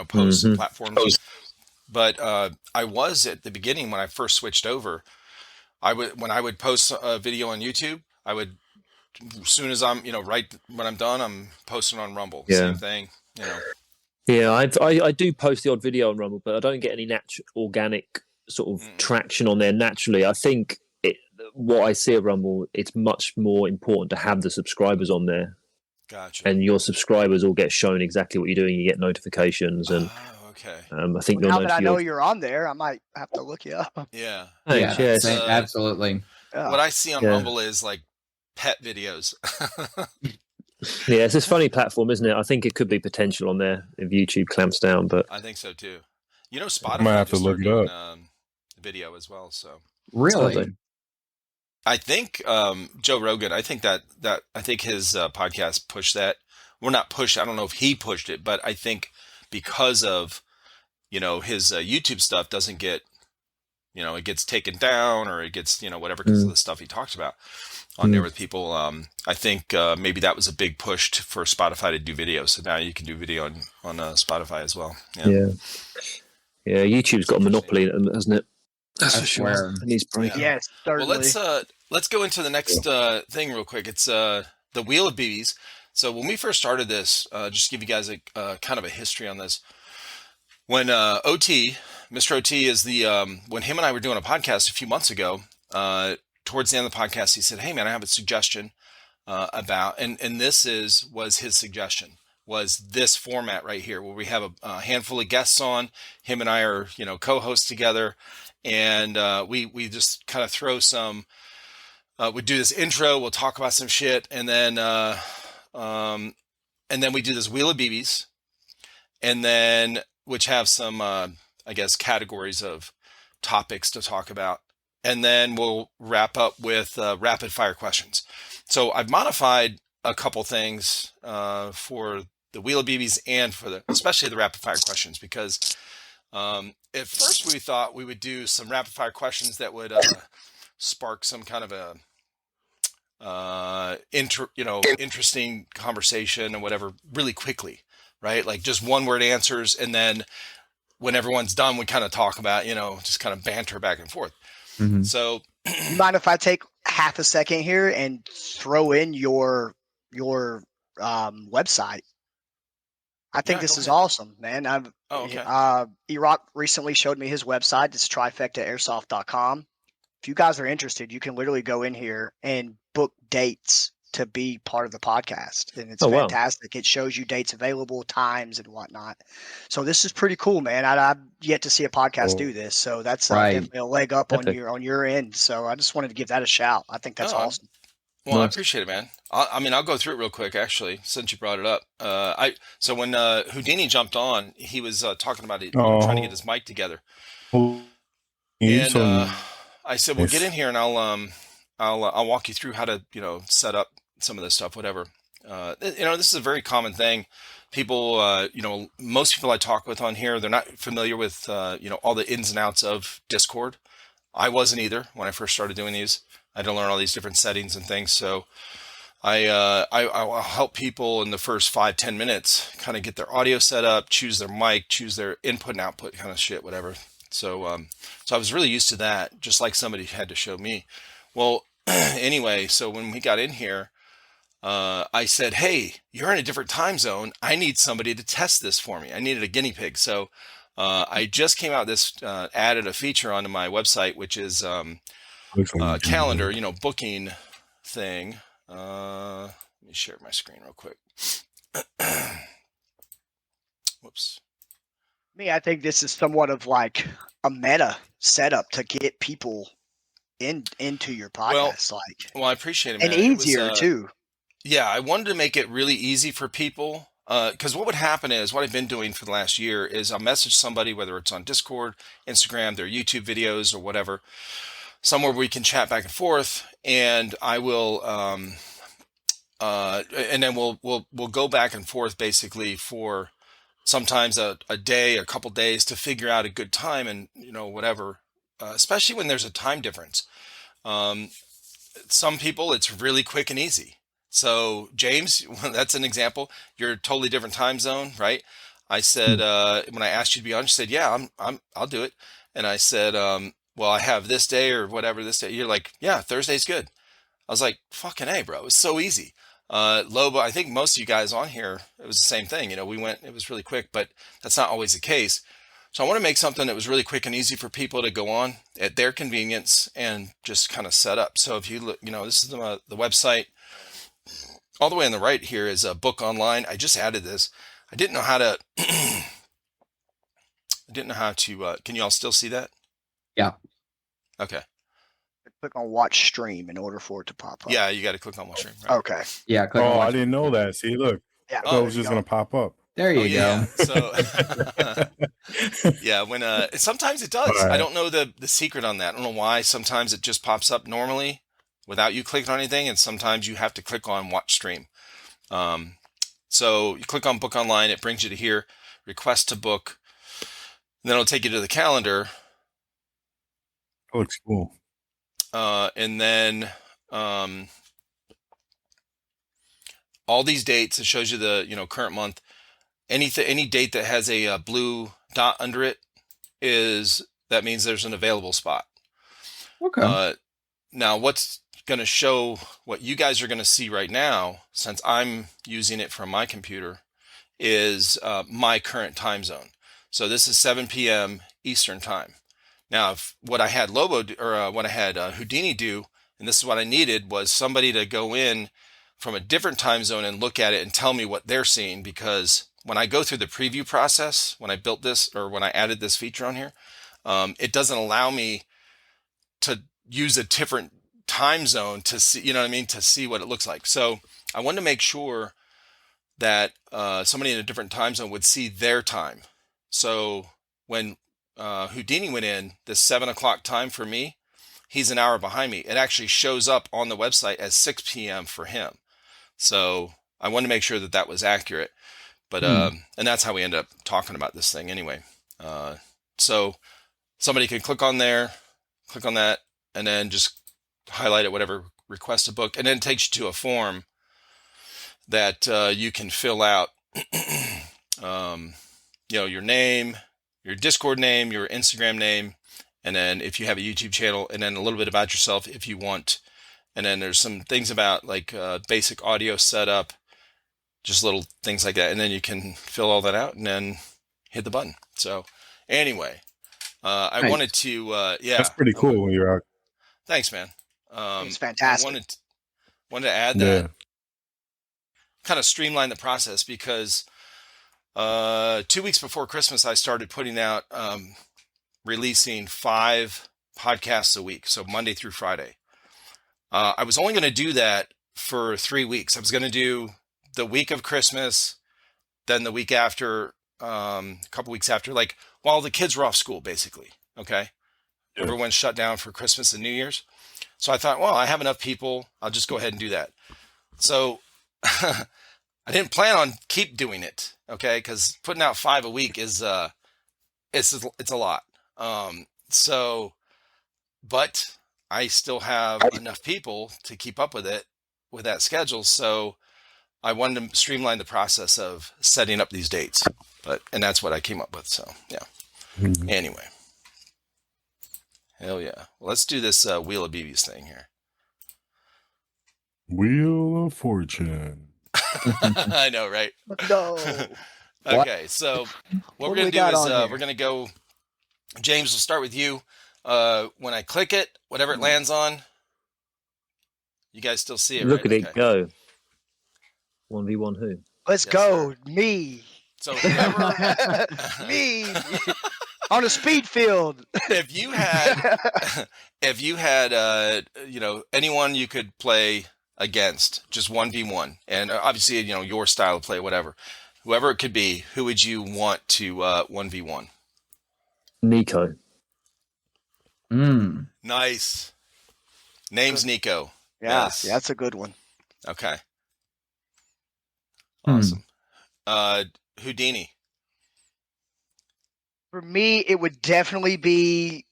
posts and platforms. But I was at the beginning when I first switched over. When I would post a video on YouTube, I would as soon as I'm right when I'm done, I'm posting on Rumble. Same thing. Yeah, I do post the odd video on Rumble, but I don't get any organic sort of traction on there naturally. I think what I see of Rumble, it's much more important to have the subscribers on there. Gotcha. And your subscribers all get shown exactly what you're doing. You get notifications, and okay. I think now that I know you're on there, I might have to look you up. Yeah. Thanks, absolutely. What I see on Rumble is like pet videos. Yeah, it's this funny platform, isn't it? I think it could be potential on there if YouTube clamps down, but I think so too. Spotify might have to look it up. Video as well. So really, I think Joe Rogan. I think that I think his podcast pushed that. Well, not push. I don't know if he pushed it, but I think because of his YouTube stuff doesn't get it gets taken down or it gets whatever because of the stuff he talks about on there with people. I think maybe that was a big push for Spotify to do video. So now you can do video on Spotify as well. Yeah. YouTube's got a monopoly, hasn't it? That's for sure. It needs breaking. Yes, certainly. Well, let's go into the next thing real quick. It's the wheel of BBs. So when we first started this, just to give you guys a kind of a history on this. When MysterOT is when him and I were doing a podcast a few months ago, towards the end of the podcast, he said, "Hey man, I have a suggestion about," and this was his suggestion, was this format right here, where we have a handful of guests on. Him and I are co-hosts together, and we just kind of throw some. We do this intro, we'll talk about some shit, and then we do this wheel of BBs, and then which have some I guess categories of topics to talk about. And then we'll wrap up with rapid fire questions. So I've modified a couple things for the wheel of BBs and for especially the rapid fire questions, because at first we thought we would do some rapid fire questions that would spark some kind of a interesting conversation and whatever really quickly, right? Like just one word answers, and then when everyone's done, we kind of talk about, just kind of banter back and forth. Mhm. So You mind if I take half a second here and throw in your website? I think Yeah, this go is ahead. awesome, man. Oh, okay. Erock recently showed me his website. It's trifectaairsoft.com. If you guys are interested, you can literally go in here and book dates to be part of the podcast. And it's Oh, wow. fantastic. It shows you dates available, times, and whatnot. So this is pretty cool, man. I've yet to see a podcast do this. So that's Right. definitely a leg up on Epic. your end. So I just wanted to give that a shout. I think that's Oh, awesome. Well, I Nice. appreciate it, man. I'll go through it real quick, actually, since you brought it up. So when Houdini jumped on, he was talking about it, trying to get his mic together, and I said, "Well, get in here, and I'll walk you through how to, set up some of this stuff, whatever." This is a very common thing. People, most people I talk with on here, they're not familiar with, all the ins and outs of Discord. I wasn't either when I first started doing these. I had to learn all these different settings and things. So I'll help people in the first 5-10 minutes kind of get their audio set up, choose their mic, choose their input and output kind of shit, whatever. So so I was really used to that, just like somebody had to show me. Well, anyway, so when we got in here, I said, "Hey, you're in a different time zone. I need somebody to test this for me. I needed a guinea pig." So I just came out this added a feature onto my website, which is calendar, booking thing. Let me share my screen real quick. Whoops. I think this is somewhat of like a meta setup to get people into your podcast, Well, I appreciate it, and man. easier too. Yeah, I wanted to make it really easy for people. Because what would happen is, what I've been doing for the last year is I'll message somebody, whether it's on Discord, Instagram, their YouTube videos, or whatever, somewhere we can chat back and forth, and I will, and then we'll go back and forth basically for sometimes a day, a couple days to figure out a good time, and whatever. Especially when there's a time difference. Some people, it's really quick and easy. So James, that's an example. You're a totally different time zone, right? I said when I asked you to be on, you said, "Yeah, I'll do it." And I said, "Well, I have this day or whatever this day." You're like, "Yeah, Thursday's good." I was like, "Fucking A, bro! It's so easy." Lobo, I think most of you guys on here, it was the same thing. We went, it was really quick, but that's not always the case. So I want to make something that was really quick and easy for people to go on at their convenience and just kind of set up. So if you look, this is the website. All the way on the right here is a book online. I just added this. I didn't know how to. I didn't know how to. Can you all still see that? Yeah. Okay. Click on watch stream in order for it to pop up. Yeah, you got to click on watch stream. Right? Okay. Yeah. Click on I watch. didn't know that. See, look. Yeah. I thought it was just gonna pop up. There you go. Yeah. So yeah, when sometimes it does. Right. I don't know the secret on that. I don't know why. Sometimes it just pops up normally without you clicking on anything, and sometimes you have to click on watch stream. So you click on book online, it brings you to here, request to book, and then it'll take you to the calendar. Looks cool. And then all these dates, it shows you the current month. Any date that has a blue dot under it that means there's an available spot. Okay. Now what's going to show what you guys are going to see right now, since I'm using it from my computer, is my current time zone. So this is 7 p.m. Eastern time. Now, what I had Lobo do, or what I had Houdini do, and this is what I needed, was somebody to go in from a different time zone and look at it and tell me what they're seeing. Because when I go through the preview process, when I built this or when I added this feature on here, it doesn't allow me to use a different time zone to see, to see what it looks like. So I wanted to make sure that somebody in a different time zone would see their time. So when Houdini went in, this 7 o'clock time for me, he's an hour behind me. It actually shows up on the website as 6 p.m. for him. So I wanted to make sure that that was accurate. But and that's how we ended up talking about this thing anyway. So somebody can click on there, click on that, and then just highlight it, whatever, request a book, and then it takes you to a form that you can fill out. Your name, your Discord name, your Instagram name, and then if you have a YouTube channel, and then a little bit about yourself if you want. And then there's some things about like basic audio setup, just little things like that. And then you can fill all that out and then hit the button. So anyway, I Nice. wanted to, That's pretty cool when you're out. Thanks, man. It's fantastic. I wanted to add Yeah. that, kind of streamline the process, because 2 weeks before Christmas, I started putting out, releasing 5 podcasts a week. So Monday through Friday. I was only going to do that for 3 weeks. I was going to do the week of Christmas, then the week after, a couple weeks after, like while the kids were off school, basically. Okay. Yeah. Everyone's shut down for Christmas and New Year's. So I thought, well, I have enough people. I'll just go ahead and do that. So I didn't plan on keep doing it. Okay. Because putting out 5 a week is, it's a lot. But I still have enough people to keep up with it, with that schedule. So I wanted to streamline the process of setting up these dates, and that's what I came up with. So yeah. Mhm. Anyway, hell yeah. Well, let's do this Wheel of BBs thing here. Wheel of Fortune. I know, right? No. Okay, so what we're What do gonna we do got is on here? we're gonna go. James, we'll start with you. When I click it, whatever it lands on, you guys still see it, Look right? at it go. 1v1 who? Let's Yes, go. Me. So whoever, Me. On a speed field. if you had anyone you could play against, just 1v1, and obviously your style of play, whatever it could be, who would you want to 1v1? Nico. Nice. Name's Nico. Yeah, Yes. yeah, that's a good one. Okay. Awesome. Houdini. For me, it would definitely be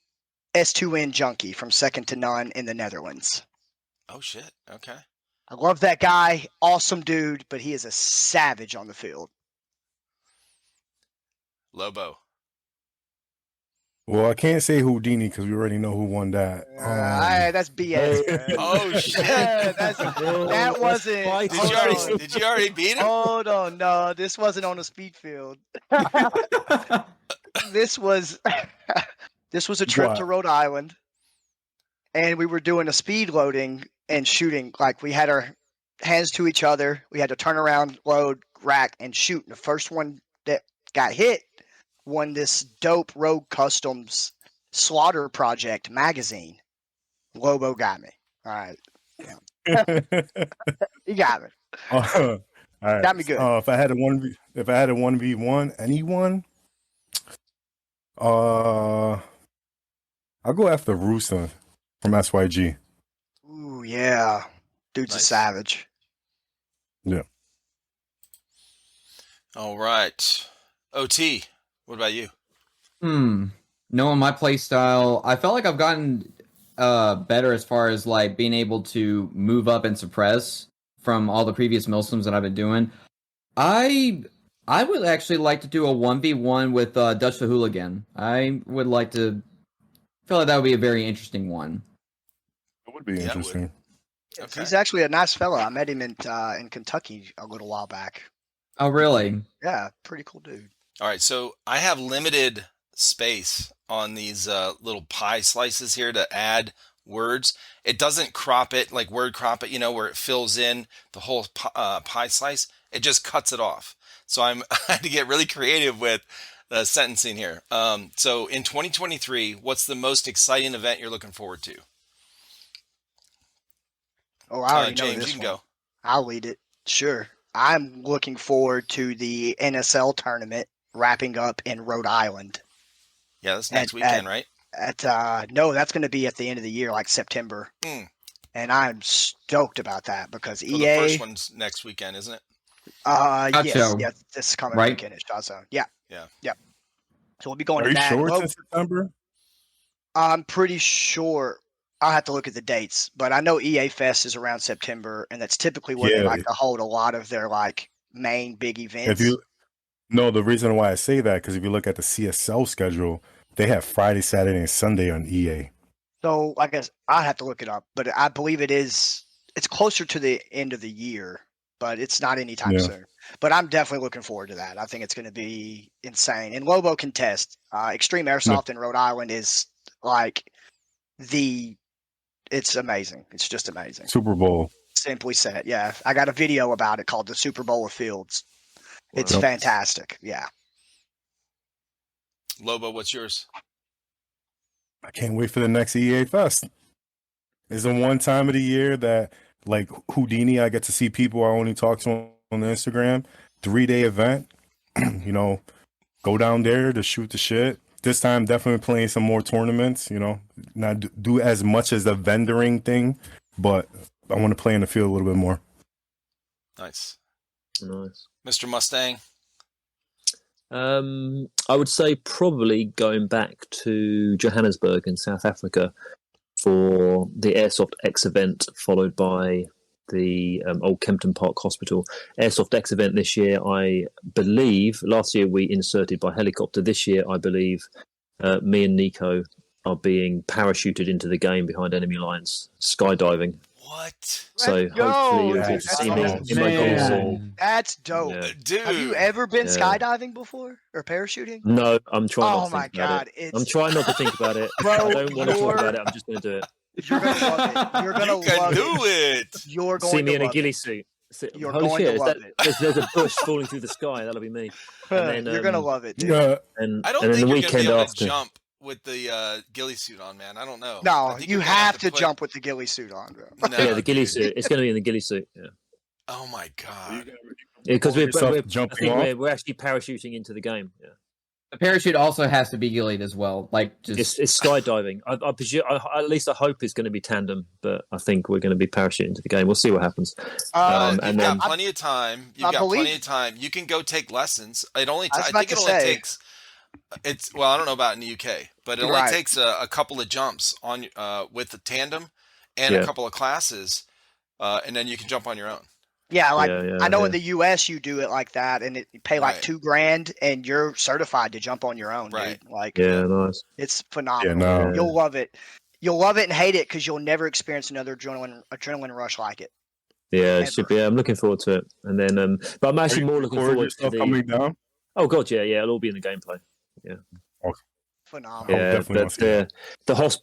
S2N Junkie from Second to None in the Netherlands. Oh shit. Okay. I love that guy. Awesome dude, but he is a savage on the field. Lobo. Well, I can't say Houdini because we already know who won that. That's BS. man. Oh shit. That wasn't. Did you already beat him? Hold on, no, this wasn't on a speed field. This was a trip to What? Rhode Island, and we were doing a speed loading and shooting. Like we had our hands to each other. We had to turn around, load, rack, and shoot. And the first one that got hit won this dope Rogue Customs Slaughter Project magazine. Lobo got me. All right, he got me. All right. Got me good. If I had a 1v1, anyone, I'll go after Rusa from SYG. Ooh, yeah, dude's a Nice. savage. Yeah. All right. OT. What about you? Knowing my play style, I felt like I've gotten better as far as like being able to move up and suppress from all the previous Milsims that I've been doing. I would actually like to do a 1v1 with Dutch the Hooligan. I would like to feel like that would be a very interesting one. It would be Yeah, it would. interesting. Okay. He's actually a nice fella. I met him in Kentucky a little while back. Oh, really? Yeah, pretty cool dude. All right, so I have limited space on these little pie slices here to add words. It doesn't crop it, like word crop it, where it fills in the whole pie slice. It just cuts it off. So I had to get really creative with the sentencing here. So in 2023, what's the most exciting event you're looking forward to? Oh, I already know James, this you can one. go. I'll lead it. Sure. I'm looking forward to the NSL tournament wrapping up in Rhode Island. Yeah, that's next At- weekend, right? No, that's going to be at the end of the year, like September. And I'm stoked about that because So EA. the first one's next weekend, isn't it? Yes, this coming Right? weekend at Shot Zone. Yeah. Yeah. So we'll be going Are to you that. sure Well, it's in September? I'm pretty sure. I'll have to look at the dates, but I know EA Fest is around September, and that's typically where they Yeah. like to hold a lot of their like main big events. No, the reason why I say that, because if you look at the CSL schedule, they have Friday, Saturday, and Sunday on EA. So I guess I have to look it up, but I believe it's closer to the end of the year, but it's not anytime soon. But I'm definitely looking forward to that. I think it's going to be insane. And Lobo can test. Extreme Airsoft in Rhode Island is like it's amazing. It's just amazing. Super Bowl. Simply said, yeah. I got a video about it called the Super Bowl of Fields. It's fantastic. Yeah. Lobo, what's yours? I can't wait for the next EA Fest. It's the one time of the year that, like Houdini, I get to see people I only talk to on the Instagram. 3-day event. You know, go down there to shoot the shit. This time, definitely playing some more tournaments. You know, not do as much as the vendoring thing, but I want to play in the field a little bit more. Nice. Nice. Mr. Mustang? I would say probably going back to Johannesburg in South Africa for the Airsoft X event, followed by the old Kempton Park Hospital. Airsoft X event this year, I believe. Last year we inserted by helicopter. This year, I believe, me and Nico are being parachuted into the game behind enemy lines, skydiving. What? So hopefully you'll get to see me in my ghillie suit. That's dope. Yeah. Dude. Have you ever been skydiving before or parachuting? No, I'm trying not to Oh my think about God. it. I'm trying not to think about it. Bro, I don't want to talk about it. I'm just going to do it. You're going to love it. You're going to You can love do it. You're going See me to in a love ghillie it. suit. You're Holy going shit, to love it. there's a bush falling through the sky. That'll be me. And then, You're going to love it, dude. Yeah. And I don't then think the you're going to be weekend able after. to jump with the ghillie suit on, man. I don't know. I No, think you you're gonna have to put- jump with the ghillie suit on, bro. No, Yeah, the ghillie dude. suit. It's going to be in the ghillie suit. Yeah. Oh my God. Because Yourself I jumping think off? we're actually parachuting into the game. Yeah. The parachute also has to be gillied as well. Like just It's skydiving. I presume, at least I hope it's going to be tandem, but I think we're going to be parachuting into the game. We'll see what happens. You've and got then plenty of time. You've I got believe- plenty of time. You can go take lessons. It only. I was I about think it to only say. takes. It's well, I don't know about in the UK, but it only Right. takes a couple of jumps on with the tandem and Yeah. a couple of classes, and then you can jump on your own. Yeah, like Yeah, I know in yeah. the US you do it like that, and you pay like Right. $2,000, and you're certified to jump on your own. Right. Dude. Like yeah, nice. it's phenomenal. no. You'll love it. You'll love it and hate it because you'll never experience another adrenaline rush like it. Yeah, Ever. it should be. I'm looking forward to it. And then, but I'm actually more looking forward to yourself the. coming down. Oh god, yeah, it'll all be in the gameplay. Phenomenal. Yeah, definitely want but to see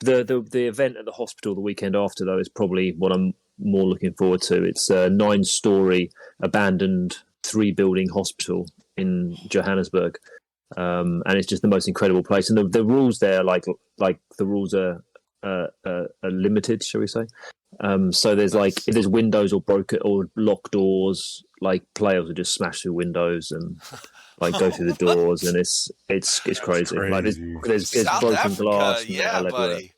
the event at the hospital the weekend after though is probably what I'm more looking forward to. It's a 9-story abandoned 3-building hospital in Johannesburg, and it's just the most incredible place. And the rules there, like the rules are limited, shall we say? So there's like if there's windows or broken or locked doors, like players will just smash through windows and like go through the doors, and it's crazy. Like there's South broken Africa, glass. and yeah, all everywhere. buddy.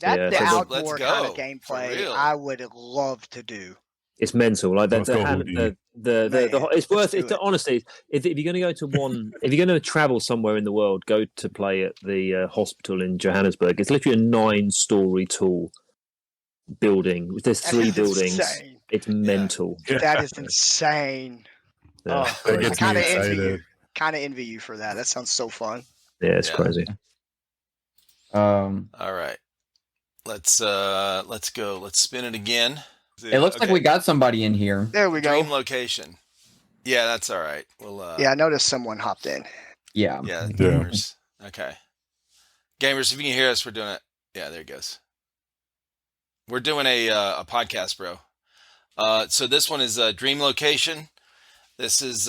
That's Yeah, the so outdoor let's kind go, of for gameplay real. I would love to do. It's mental. Like Let's go, Man, it's worth let's it. do it. Honestly, if you're going to go to one, if you're going to travel somewhere in the world, go to play at the hospital in Johannesburg. It's literally a 9-story tall building. There's 3 That's buildings. insane. It's mental. That is insane. Yeah, Oh, That I gets me kind of envy you. excited. Kind of envy you for that. That sounds so fun. yeah, it's Yeah. crazy. All right. Let's go. Let's spin it again. it looks like we got somebody in here. There we go. dream location. Yeah, that's all right. We'll Yeah, I noticed someone hopped in. Yeah. yeah, Yeah. gamers. Okay. Gamers, if you can hear us, we're doing it. Yeah, there it goes. We're doing a podcast, bro. So this one is a dream location. This is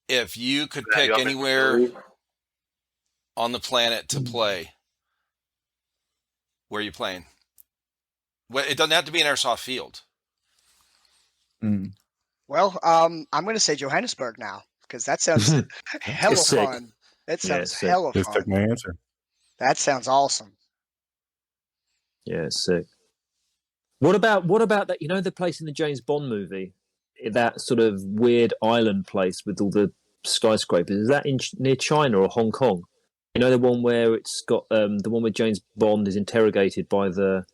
if you could pick anywhere on the planet to play, where are you playing? Well, it doesn't have to be an airsoft field. Mm. Well, I'm going to say Johannesburg now because that sounds hella It's sick. fun. That Yeah, sounds it's sick. hella Just took fun. my answer. That sounds awesome. Yeah, it's sick. What about that? You know the place in the James Bond movie, that sort of weird island place with all the skyscrapers. Is that near China or Hong Kong? You know the one where it's got the one where James Bond is interrogated by the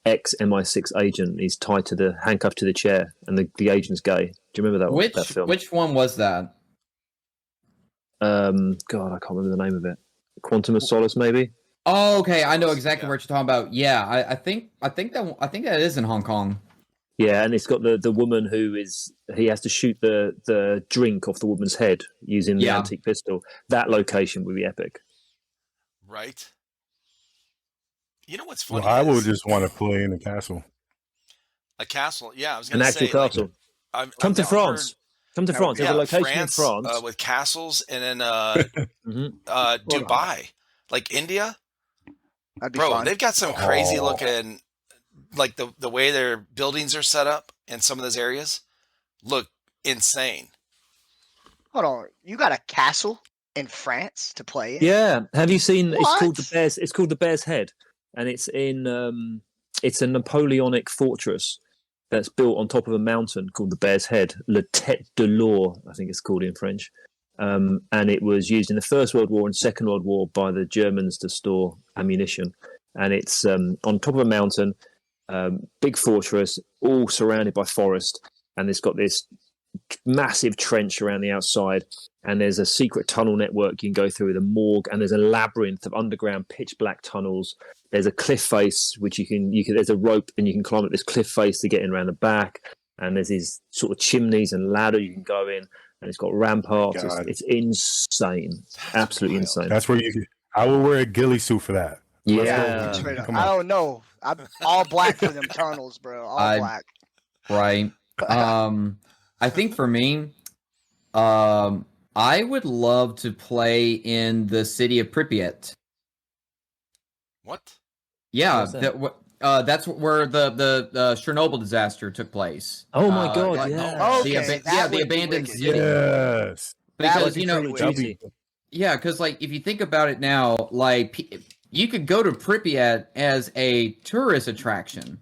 ex MI6 agent. He's tied to the handcuffed to the chair, and the agent's gay. Do you remember that one? That film? Which one was that? God, I can't remember the name of it. Quantum of Solace, maybe. Oh, okay. I know exactly what you're talking about. Yeah, I think that is in Hong Kong. Yeah, and it's got the woman who he has to shoot the drink off the woman's head using the antique pistol. That location would be epic. Right. You know what's funny? Well, I would just want to play in the castle. A castle. Yeah, I was An going to actual say castle. Come to France. Come to France. There's a location in France with castles, and then Mhm. Dubai, like India. That'd be Bro, fun. they've got some crazy looking, like the way their buildings are set up in some of those areas look insane. Hold on, you got a castle in France to play in? Yeah. Have you seen? What? It's called the Bear's. It's called the Bear's Head, and it's in. It's a Napoleonic fortress that's built on top of a mountain called the Bear's Head, Le Tête de l'Or, I think it's called in French. And it was used in the First World War and Second World War by the Germans to store ammunition. And it's on top of a mountain, big fortress, all surrounded by forest. And it's got this massive trench around the outside. And there's a secret tunnel network you can go through with a morgue. And there's a labyrinth of underground pitch black tunnels. There's a cliff face, which you can there's a rope and you can climb up this cliff face to get in around the back. And there's these sort of chimneys and ladder you can go in. And it's got ramparts. It's insane. Absolutely insane. That's where I will wear a ghillie suit for that. Yeah. I don't know. I'm all black for them tunnels, bro. All black. Right. I think for me, I would love to play in the city of Pripyat. What? Yeah, that's where the Chernobyl disaster took place. Oh my god! Yeah. Okay, the abandoned city. Yes. Because because like if you think about it now, like you could go to Pripyat as a tourist attraction.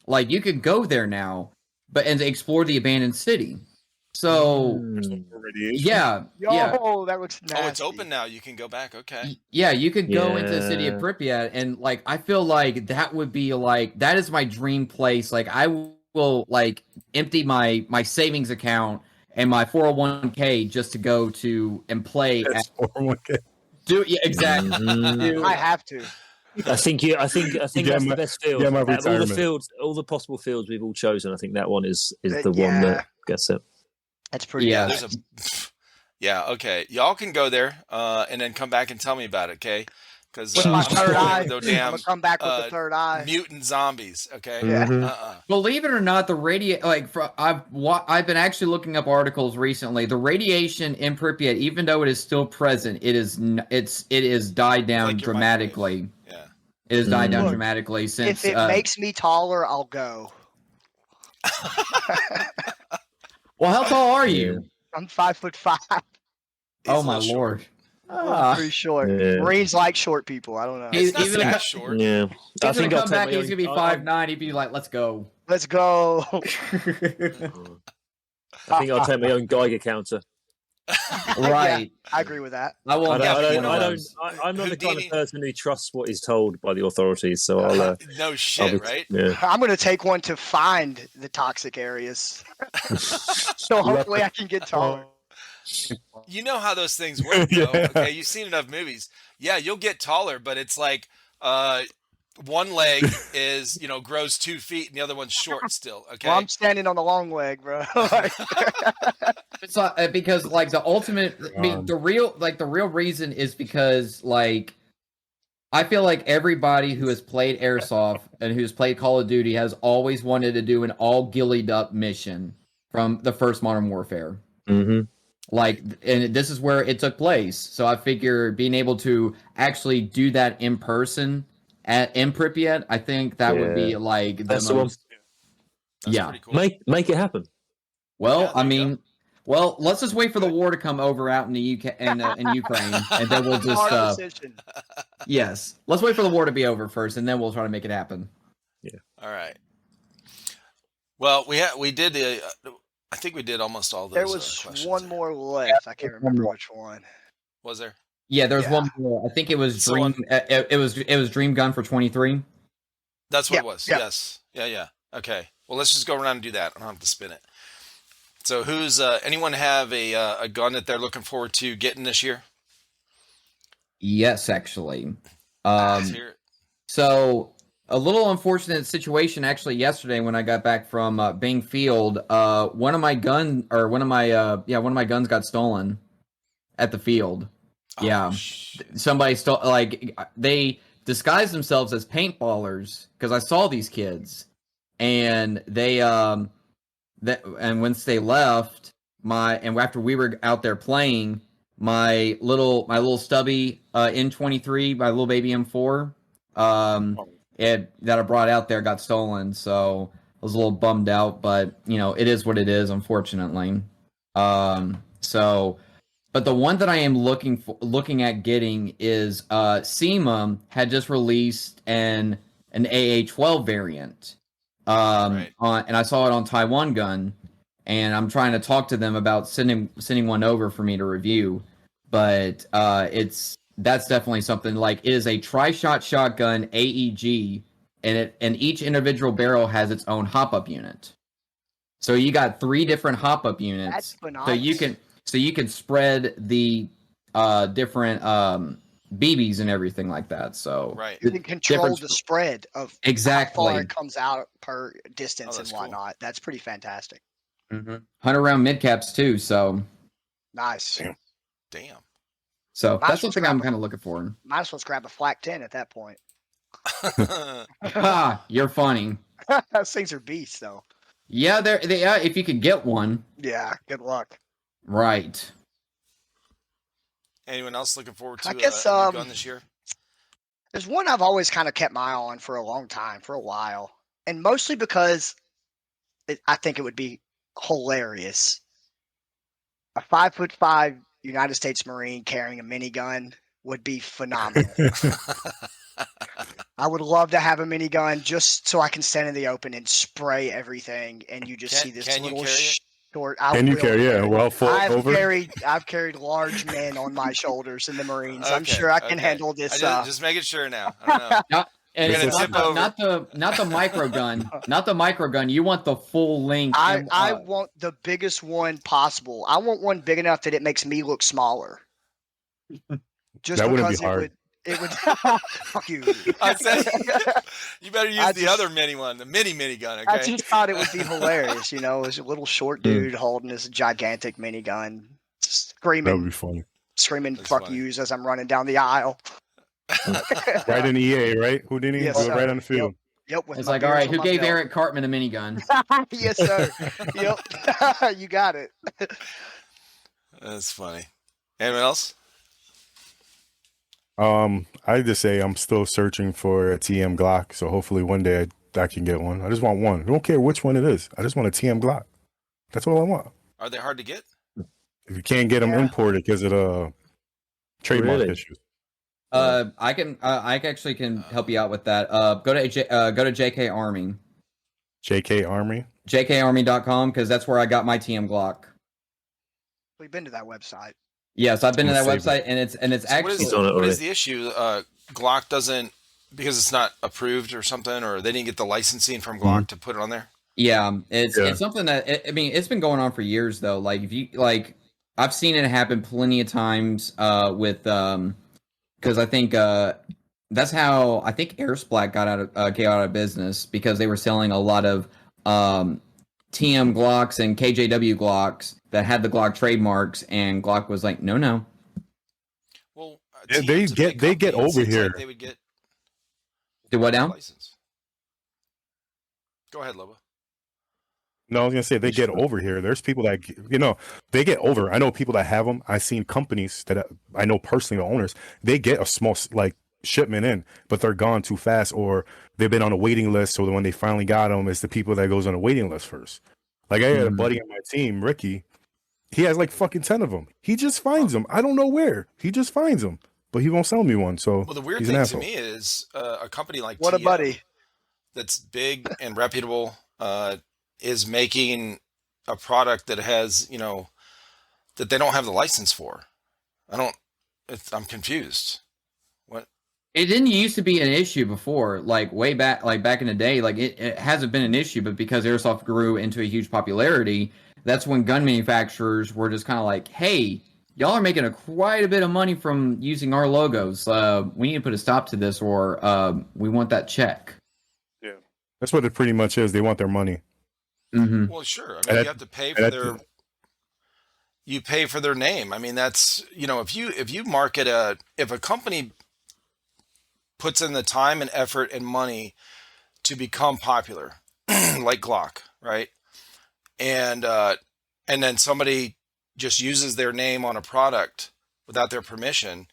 Like you could go there now, and explore the abandoned city. So That looks nasty. Oh, it's open now. You can go back. Okay. Yeah, you could go into the city of Pripyat, and like I feel like that would be like that is my dream place. Like I will like empty my savings account and my 401k just to go to and play. 401k. Exactly. I have to. I think that's the best field. All the possible fields we've all chosen. I think that one is the one that gets it. That's pretty. Yeah. Okay. Y'all can go there, and then come back and tell me about it. Okay. Because with my third eye, I'm gonna come back with the third eye. Mutant zombies. Okay. Yeah. Believe it or not, I've been actually looking up articles recently. The radiation in Pripyat, even though it is still present, it is died down dramatically. Yeah. It has died down dramatically since. If it makes me taller, I'll go. Well, how tall are you? I'm 5'5". Oh my lord! I'm pretty short. Yeah. Marines like short people. I don't know. He's not that short. Yeah. I think I'll come back. He's gonna be 5'9". He'd be like, "Let's go." Let's go. I think I'll take my own Geiger counter. Right. Yeah, I agree with that. I'm not the kind of person who trusts what is told by the authorities, so I'll. No shit, right? Yeah. I'm going to take one to find the toxic areas. So hopefully I can get taller. You know how those things work, though. Okay, you've seen enough movies. Yeah, you'll get taller, but it's like one leg is grows 2 feet and the other one's short still. Okay, well, I'm standing on the long leg, bro. It's because like the ultimate, the real reason is because like I feel like everybody who has played Airsoft and who's played Call of Duty has always wanted to do an all gillied up mission from the first Modern Warfare. Mm-hmm. Like, and this is where it took place. So I figure being able to actually do that in person in Pripyat, I think that would be like That's the most. Pretty cool. Make it happen. Well, I mean, let's just wait for the war to come over out in the UK and in Ukraine, and then we'll just yes, let's wait for the war to be over first, and then we'll try to make it happen. Yeah. All right. Well, we did the. I think we did almost all those. There was questions one more left. I can't remember which one. Was there? Yeah, there's one more. I think it was Dream. It was Dream Gun for 23. That's what it was. Yeah. Yes. Yeah. Okay. Well, let's just go around and do that. I don't have to spin it. So who's anyone have a gun that they're looking forward to getting this year? Yes, actually. Let's hear it. So a little unfortunate situation actually yesterday when I got back from Bing Field. One of my guns got stolen at the field. Yeah, somebody stole. Like they disguised themselves as paintballers because I saw these kids, and and once they left, after we were out there playing, my little stubby N23, my little baby M4, that I brought out there got stolen. So I was a little bummed out, but it is what it is, unfortunately. But the one that I am looking at getting is SEMA had just released an AA-12 variant. And I saw it on Taiwan Gun, and I'm trying to talk to them about sending one over for me to review. But that's definitely something. Like, it is a tri-shot shotgun AEG, and each individual barrel has its own hop-up unit. So you got 3 different hop-up units. That's phenomenal. So you can spread the different BBs and everything like that. So you can control the spread of how far it comes out per distance and whatnot. Cool. That's pretty fantastic. 100 round mid caps too. So nice. Damn. So that's something I'm kind of looking for. Might as well grab a flak 10 at that point. You're funny. Those things are beasts, though. Yeah, if you could get one. Yeah, good luck. Right. Anyone else looking forward to a new gun this year? There's one I've always kind of kept my eye on for a long time, for a while. And mostly because I think it would be hilarious. A 5'5" United States Marine carrying a minigun would be phenomenal. I would love to have a minigun just so I can stand in the open and spray everything, and you just see this little short. Can you carry? Yeah, well, I've carried large men on my shoulders in the Marines. I'm sure I can handle this. Just making sure now. I don't know. Not the micro gun. Not the micro gun. You want the full length. I want the biggest one possible. I want one big enough that it makes me look smaller. Just that wouldn't because be hard. It would. Fuck you. I said you better use the other mini one, the mini gun. Okay. I just thought it would be hilarious. As a little short dude holding this gigantic minigun, screaming. That would be funny. Screaming "fuck yous" as I'm running down the aisle. Right in EA, right? Houdini, yes, right on the field. Yep. It's like, all right, who gave Eric Cartman a minigun? Yes, sir. Yep. You got it. That's funny. Anyone else? I just say I'm still searching for a TM Glock, so hopefully one day I can get one. I just want one. I don't care which one it is. I just want a TM Glock. That's all I want. Are they hard to get? If you can't get them imported because of trademark issues. I actually can help you out with that. Go to JK Army. JK Army? JKArmy.com, because that's where I got my TM Glock. We've been to that website. Yes, I've been to that website, and it's actually. What is the issue? Glock doesn't, because it's not approved or something, or they didn't get the licensing from Glock to put it on there. Yeah, it's something that it's been going on for years though. Like I've seen it happen plenty of times with because I think that's how I think Airsplat got out of business, because they were selling a lot of TM Glocks and KJW Glocks that had the Glock trademarks, and Glock was like, no. Well, they get over here. Like they would get. Do what now? License. Go ahead, Lobo. No, I was gonna say they get over here. There's people that they get over. I know people that have them. I've seen companies that I know personally, the owners. They get a small shipment in, but they're gone too fast, or they've been on a waiting list. So when they finally got them, it's the people that goes on a waiting list first. Like I had a buddy on my team, Ricky. He has like fucking 10 of them. He just finds them. I don't know where. He just finds them, but he won't sell me one. So the weird thing to me is a company like what TM, a buddy that's big and reputable is making a product that has that they don't have the license for. I'm confused. What? It didn't used to be an issue before, like way back, like back in the day. Like it hasn't been an issue, but because Airsoft grew into a huge popularity, that's when gun manufacturers were just kind of like, hey, y'all are making quite a bit of money from using our logos. We need to put a stop to this, or we want that check. Yeah, that's what it pretty much is. They want their money. Mm-hmm. Well, sure. I mean, you have to pay for their. You pay for their name. I mean, that's if you market if a company puts in the time and effort and money to become popular, like Glock, right? And then somebody just uses their name on a product without their permission.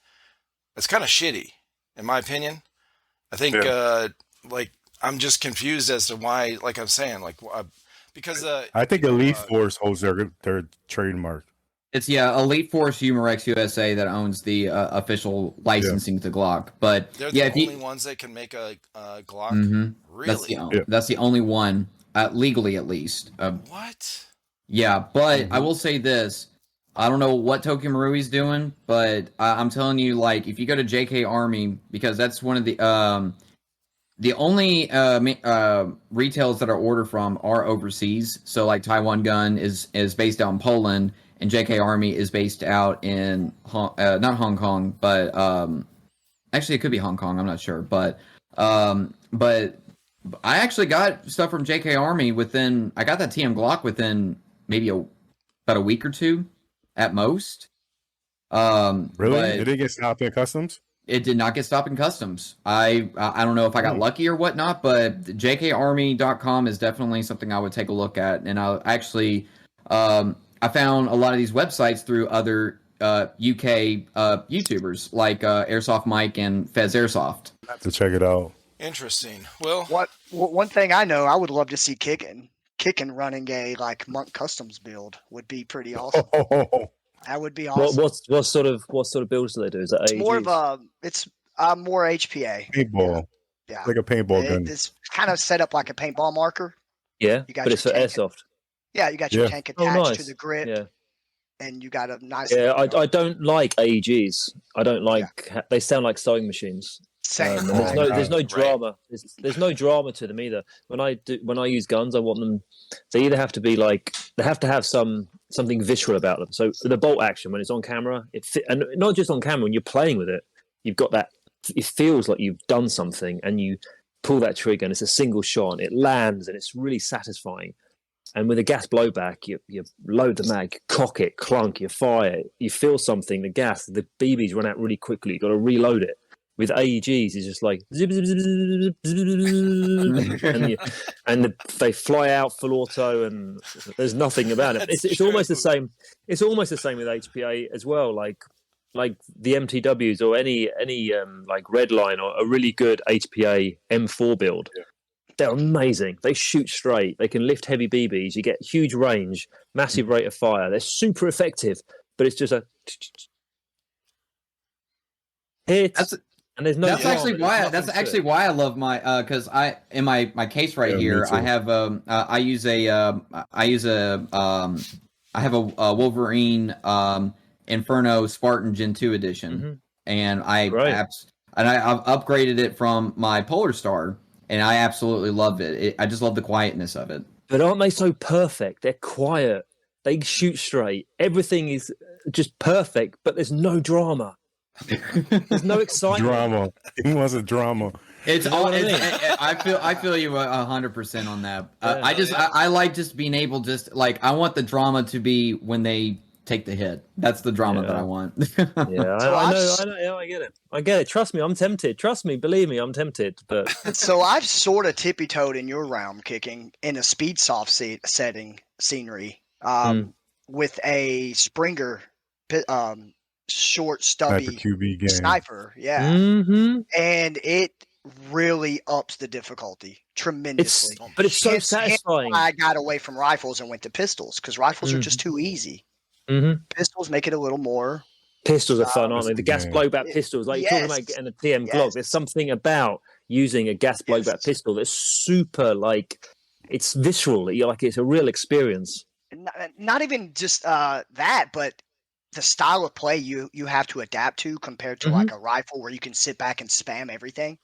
It's kind of shitty, in my opinion. I think like I'm just confused as to why. Like I'm saying, like because I think Elite Force holds their trademark. It's Elite Force Humorex USA that owns the official licensing to Glock. But they're the only ones that can make a Glock. Mm-hmm. Really? That's the only one, legally at least. What? Yeah, but I will say this. I don't know what Tokyo Marui's doing, but I'm telling you, like, if you go to JK Army, because that's one of the only retails that I order from are overseas. So, like, Taiwan Gun is based out in Poland, and JK Army is based out in not Hong Kong, but actually it could be Hong Kong. I'm not sure, but I actually got stuff from JK Army I got that TM Glock within maybe about a week or two at most. Really? It didn't get stopped in customs? It did not get stopped in customs. I don't know if I got lucky or whatnot, but jkarmy.com is definitely something I would take a look at. And I actually, I found a lot of these websites through other UK YouTubers like Airsoft Mike and Fez Airsoft. I have to check it out. Interesting. Well, one thing I know, I would love to see Kicking running a like Monk Customs build would be pretty awesome. That would be awesome. What sort of builds do they do? Is it more of it's more HPA. Paintball. Yeah. Like a paintball gun. It's kind of set up like a paintball marker. Yeah, you got but it's for airsoft. Yeah, you got your tank attached to the grip. Yeah. And you got a nice. Yeah, I don't like AEGs. I don't like. They sound like sewing machines. Same. There's no drama. There's no drama to them either. When I use guns, I want them. They either have to be like they have to have something visceral about them. So the bolt action when it's on camera, and not just on camera when you're playing with it, you've got that. It feels like you've done something, and you pull that trigger, and it's a single shot. And it lands, and it's really satisfying. And with a gas blowback, you load the mag, cock it, clunk, you fire, you feel something, the gas, the BBs run out really quickly. You've got to reload it. With AEGs, it's just like zip, zip, zip, zip, zip, and they fly out full auto, and there's nothing about it. It's almost the same. It's almost the same with HPA as well. Like the MTWs or any like Redline or a really good HPA M4 build. Yeah. They're amazing. They shoot straight. They can lift heavy BBs. You get huge range, massive rate of fire. They're super effective, but it's just a hit. And there's no. That's actually why I love my because I in my case right here I have I have a Wolverine Inferno Spartan Gen 2 edition, and I've upgraded it from my Polar Star. And I absolutely love it. I just love the quietness of it. But aren't they so perfect? They're quiet. They shoot straight. Everything is just perfect, but there's no drama. There's no excitement. Drama. He wants a drama. It's all. I feel you 100% on that. I like just being able I want the drama to be when they take the hit. That's the drama that I want. I know. I get it. Trust me, I'm tempted. Trust me, believe me, I'm tempted. But so I've sort of tippy-toed in your realm, Kicking in a speed soft scenery with a Springer short stubby QB game. Sniper. Yeah. And it really ups the difficulty tremendously. But it's so satisfying. I got away from rifles and went to pistols because rifles are just too easy. Pistols make it a little more. Pistols are fun, aren't they? The gas blowback pistols, like you're talking about getting a TM Glock. There's something about using a gas blowback pistol that's super, like, it's visceral. You're like, it's a real experience. Not even just that, but the style of play you have to adapt to compared to like a rifle where you can sit back and spam everything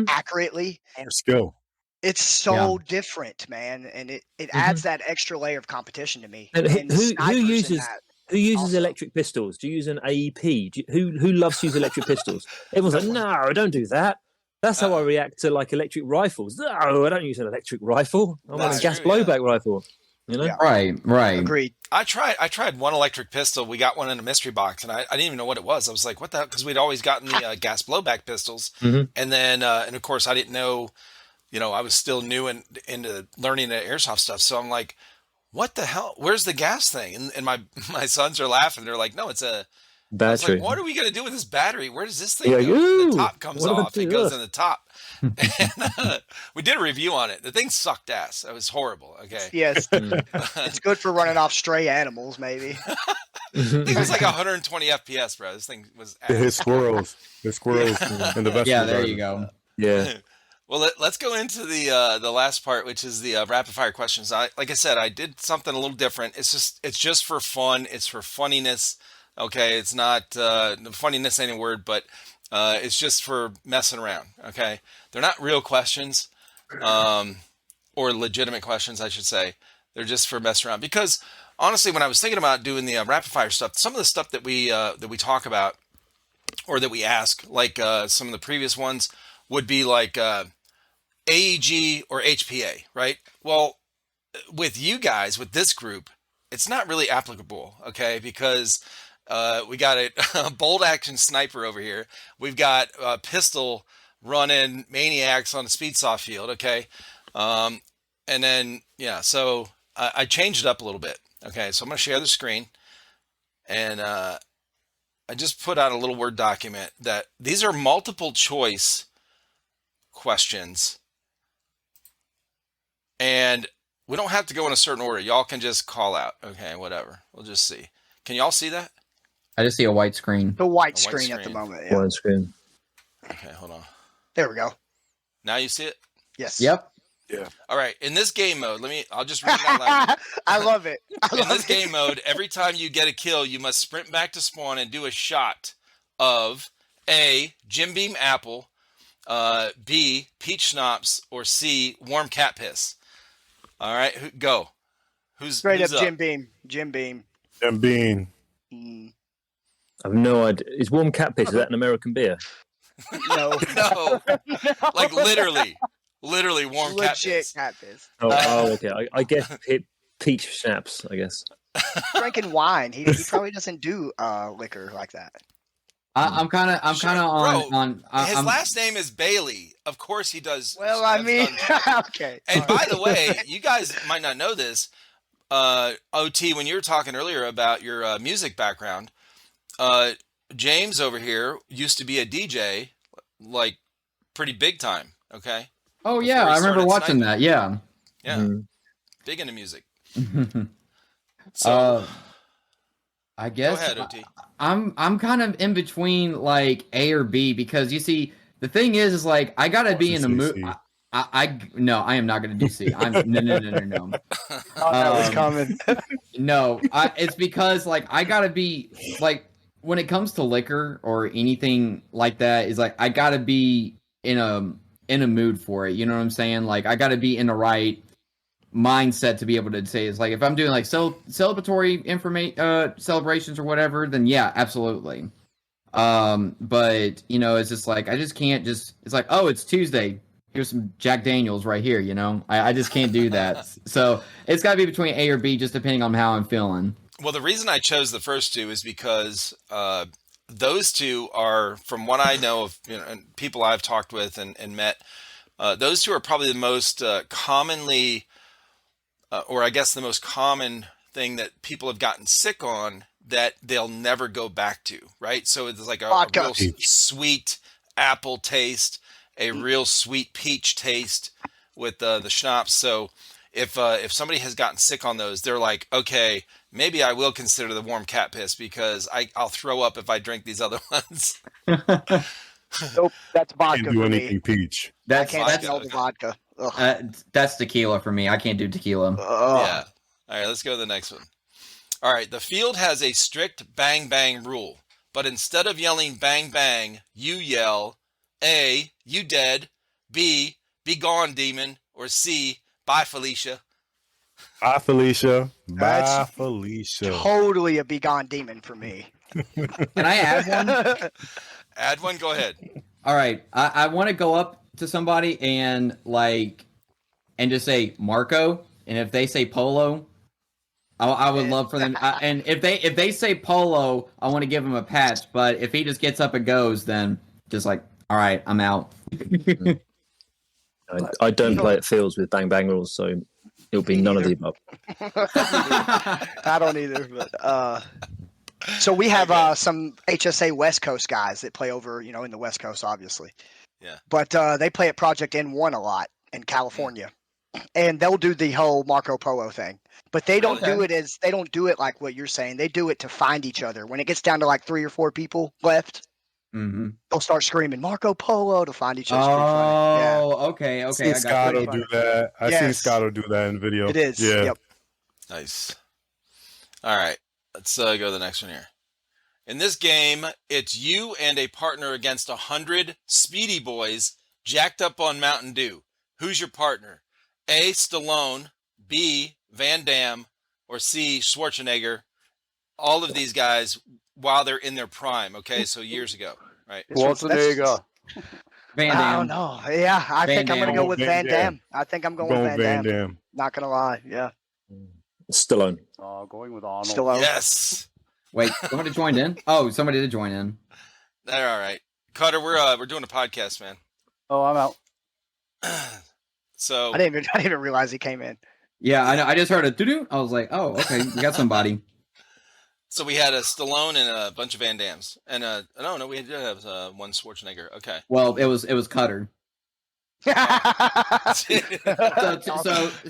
accurately. Skill. It's so different, man, and it adds that extra layer of competition to me. And And who snipers in uses that who uses also. electric pistols? Do you use an AEP? Who loves to use electric pistols? Everyone's like, no, don't do that. That's how I react to like electric rifles. No, I don't use an electric rifle. I want a That's gas true, yeah. blowback rifle. You know? Yeah. Right. Agreed. I tried one electric pistol. We got one in a mystery box, and I didn't even know what it was. I was like, "What the?" Because we'd always gotten the gas blowback pistols, Mhm. and then and of course I didn't know. I was still new into learning the airsoft stuff, so I'm like, "What the hell? Where's the gas thing?" And my sons are laughing. They're like, "No, it's a." I was Battery. like, "What are we gonna do with this battery? Where does this thing You're go?" like, The "Ooh, top comes what do I off. It do? goes Ugh." in the top. And, we did a review on it. The thing sucked ass. It was horrible. Okay. Yes, it's good for running off stray animals, maybe. I think it was like 120 FPS, bro. This thing was It hit ass. squirrels. The squirrels in the vegetable Yeah, there garden. you go. Yeah. Well, let's go into the last part, which is the rapid fire questions. Like I said, I did something a little different. It's just for fun. It's for funniness. Okay, it's not funniness ain't a word, but it's just for messing around. Okay, they're not real questions, or legitimate questions, I should say. They're just for messing around. Because honestly, when I was thinking about doing the rapid fire stuff, some of the stuff that we talk about or that we ask, like some of the previous ones, would be like AEG or HPA, right? Well, with you guys, with this group, it's not really applicable, okay? Because we got a bolt action sniper over here. We've got a pistol running maniacs on a speed soft field, okay? And then, yeah, so I changed it up a little bit. Okay, so I'm going to share the screen. And I just put out a little Word document that these are multiple choice questions. And we don't have to go in a certain order. Y'all can just call out. Okay, whatever. We'll just see. Can y'all see that? I just see a white screen. The white A white screen at the screen. moment. Yeah. One screen. Okay, hold on. There we go. Now you see it? Yes. Yep. All right. In this game mode, I'll just read it out loud. I love it. In this game mode, every time you get a kill, you must sprint back to spawn and do a shot of A, Jim Beam Apple, B, Peach Schnapps, or C, Warm Cat Piss. All right, go. Who's Straight who's up Jim Beam. Jim Beam. Jim Beam. Mm, I have no idea. Is warm cat piss, is that an American beer? no. No, No. like literally Warm Cat Legit Piss. cat piss. Oh, okay. I guess peach schnapps, I guess. Drinking wine. He probably doesn't do liquor like that. I'm kind of Sure, on. His I'm, last name is Bailey. Of course he does. Well, I has mean, done- okay. And by the way, you guys might not know this. OT, when you were talking earlier about your music background, James over here used to be a DJ, like pretty big time. Okay. oh yeah, before he I remember started watching sniping. that. Yeah. Yeah. Mhm. Big into music. So I go guess ahead, OT. I'm kind of in between like A or B because you see the thing is like I gotta be in the mood. C. I no, I am not gonna do C. I'm no. Oh, that was Um, coming. No, it's because like I gotta be like when it comes to liquor or anything like that is like I gotta be in a mood for it. You know what I'm saying? Like I gotta be in the right mindset to be able to say it's like if I'm doing like celebratory celebrations or whatever, then yeah, absolutely. But you know, it's just like I just can't just it's like, oh, it's Tuesday. Here's some Jack Daniels right here, you know? I just can't do that. So it's gotta be between A or B just depending on how I'm feeling. Well, the reason I chose the first two is because those two are, from what I know of, and people I've talked with and met, those two are probably the most commonly, or I guess the most common thing that people have gotten sick on that they'll never go back to, right? So it's like a Vodka. real sweet apple taste, a real sweet peach taste with the schnapps. So if somebody has gotten sick on those, they're like, okay, maybe I will consider the warm cat piss because I'll throw up if I drink these other ones. Nope, that's vodka Can't do for anything me. peach. I That's can't vodka. smell the vodka. Ugh. that's tequila for me. I can't do tequila. Ugh. Yeah. All right, let's go to the next one. All right, the field has a strict bang bang rule, but instead of yelling bang bang, you yell A, you dead, B, be gone demon, or C, bye Felicia? Bye, Felicia. Bye, That's Felicia. totally a begone demon for me. Can I add one? Add one. Go ahead. All right. I want to go up to somebody and just say Marco, and if they say Polo, I would love for them. And if they say Polo, I want to give him a patch. But if he just gets up and goes, then just like, all right, I'm out. I don't play at fields with bang bang rules, so it'll be none of the above. I don't either. But so we have some HSA West Coast guys that play over, in the West Coast, obviously. Yeah. But they play at Project N1 a lot in California, and they'll do the whole Marco Polo thing. But they don't do it like what you're saying. They do it to find each other. When it gets down to like 3 or 4 people left, they'll start screaming Marco Polo to find each other. Oh, okay. I've seen Scotto do that. I've seen Scotto do that in video. It is. Yeah. Yep. Nice. All right. Let's go to the next one here. In this game, it's you and a partner against 100 speedy boys jacked up on Mountain Dew. Who's your partner? A, Stallone, B, Van Damme, or C, Schwarzenegger. All of these guys while they're in their prime. Okay, so years ago, right? Schwarzenegger. Van I don't Damme. know. Yeah, I think I'm going to go with Van Damme. I think I'm going with Van Damme. Not going to lie. Yeah. Stallone. Going with Arnold. Stallone. Yes. Wait, somebody joined in? Oh, somebody did join in. They're all right. Cutter, we're doing a podcast, man. Oh, I'm out. So I didn't even realize he came in. Yeah, I know. I just heard a doo-doo. I was like, oh, okay, we got somebody. So we had a Stallone and a bunch of Van Dams, and no, we did have one Schwarzenegger. Okay. Well, it was Cutter. So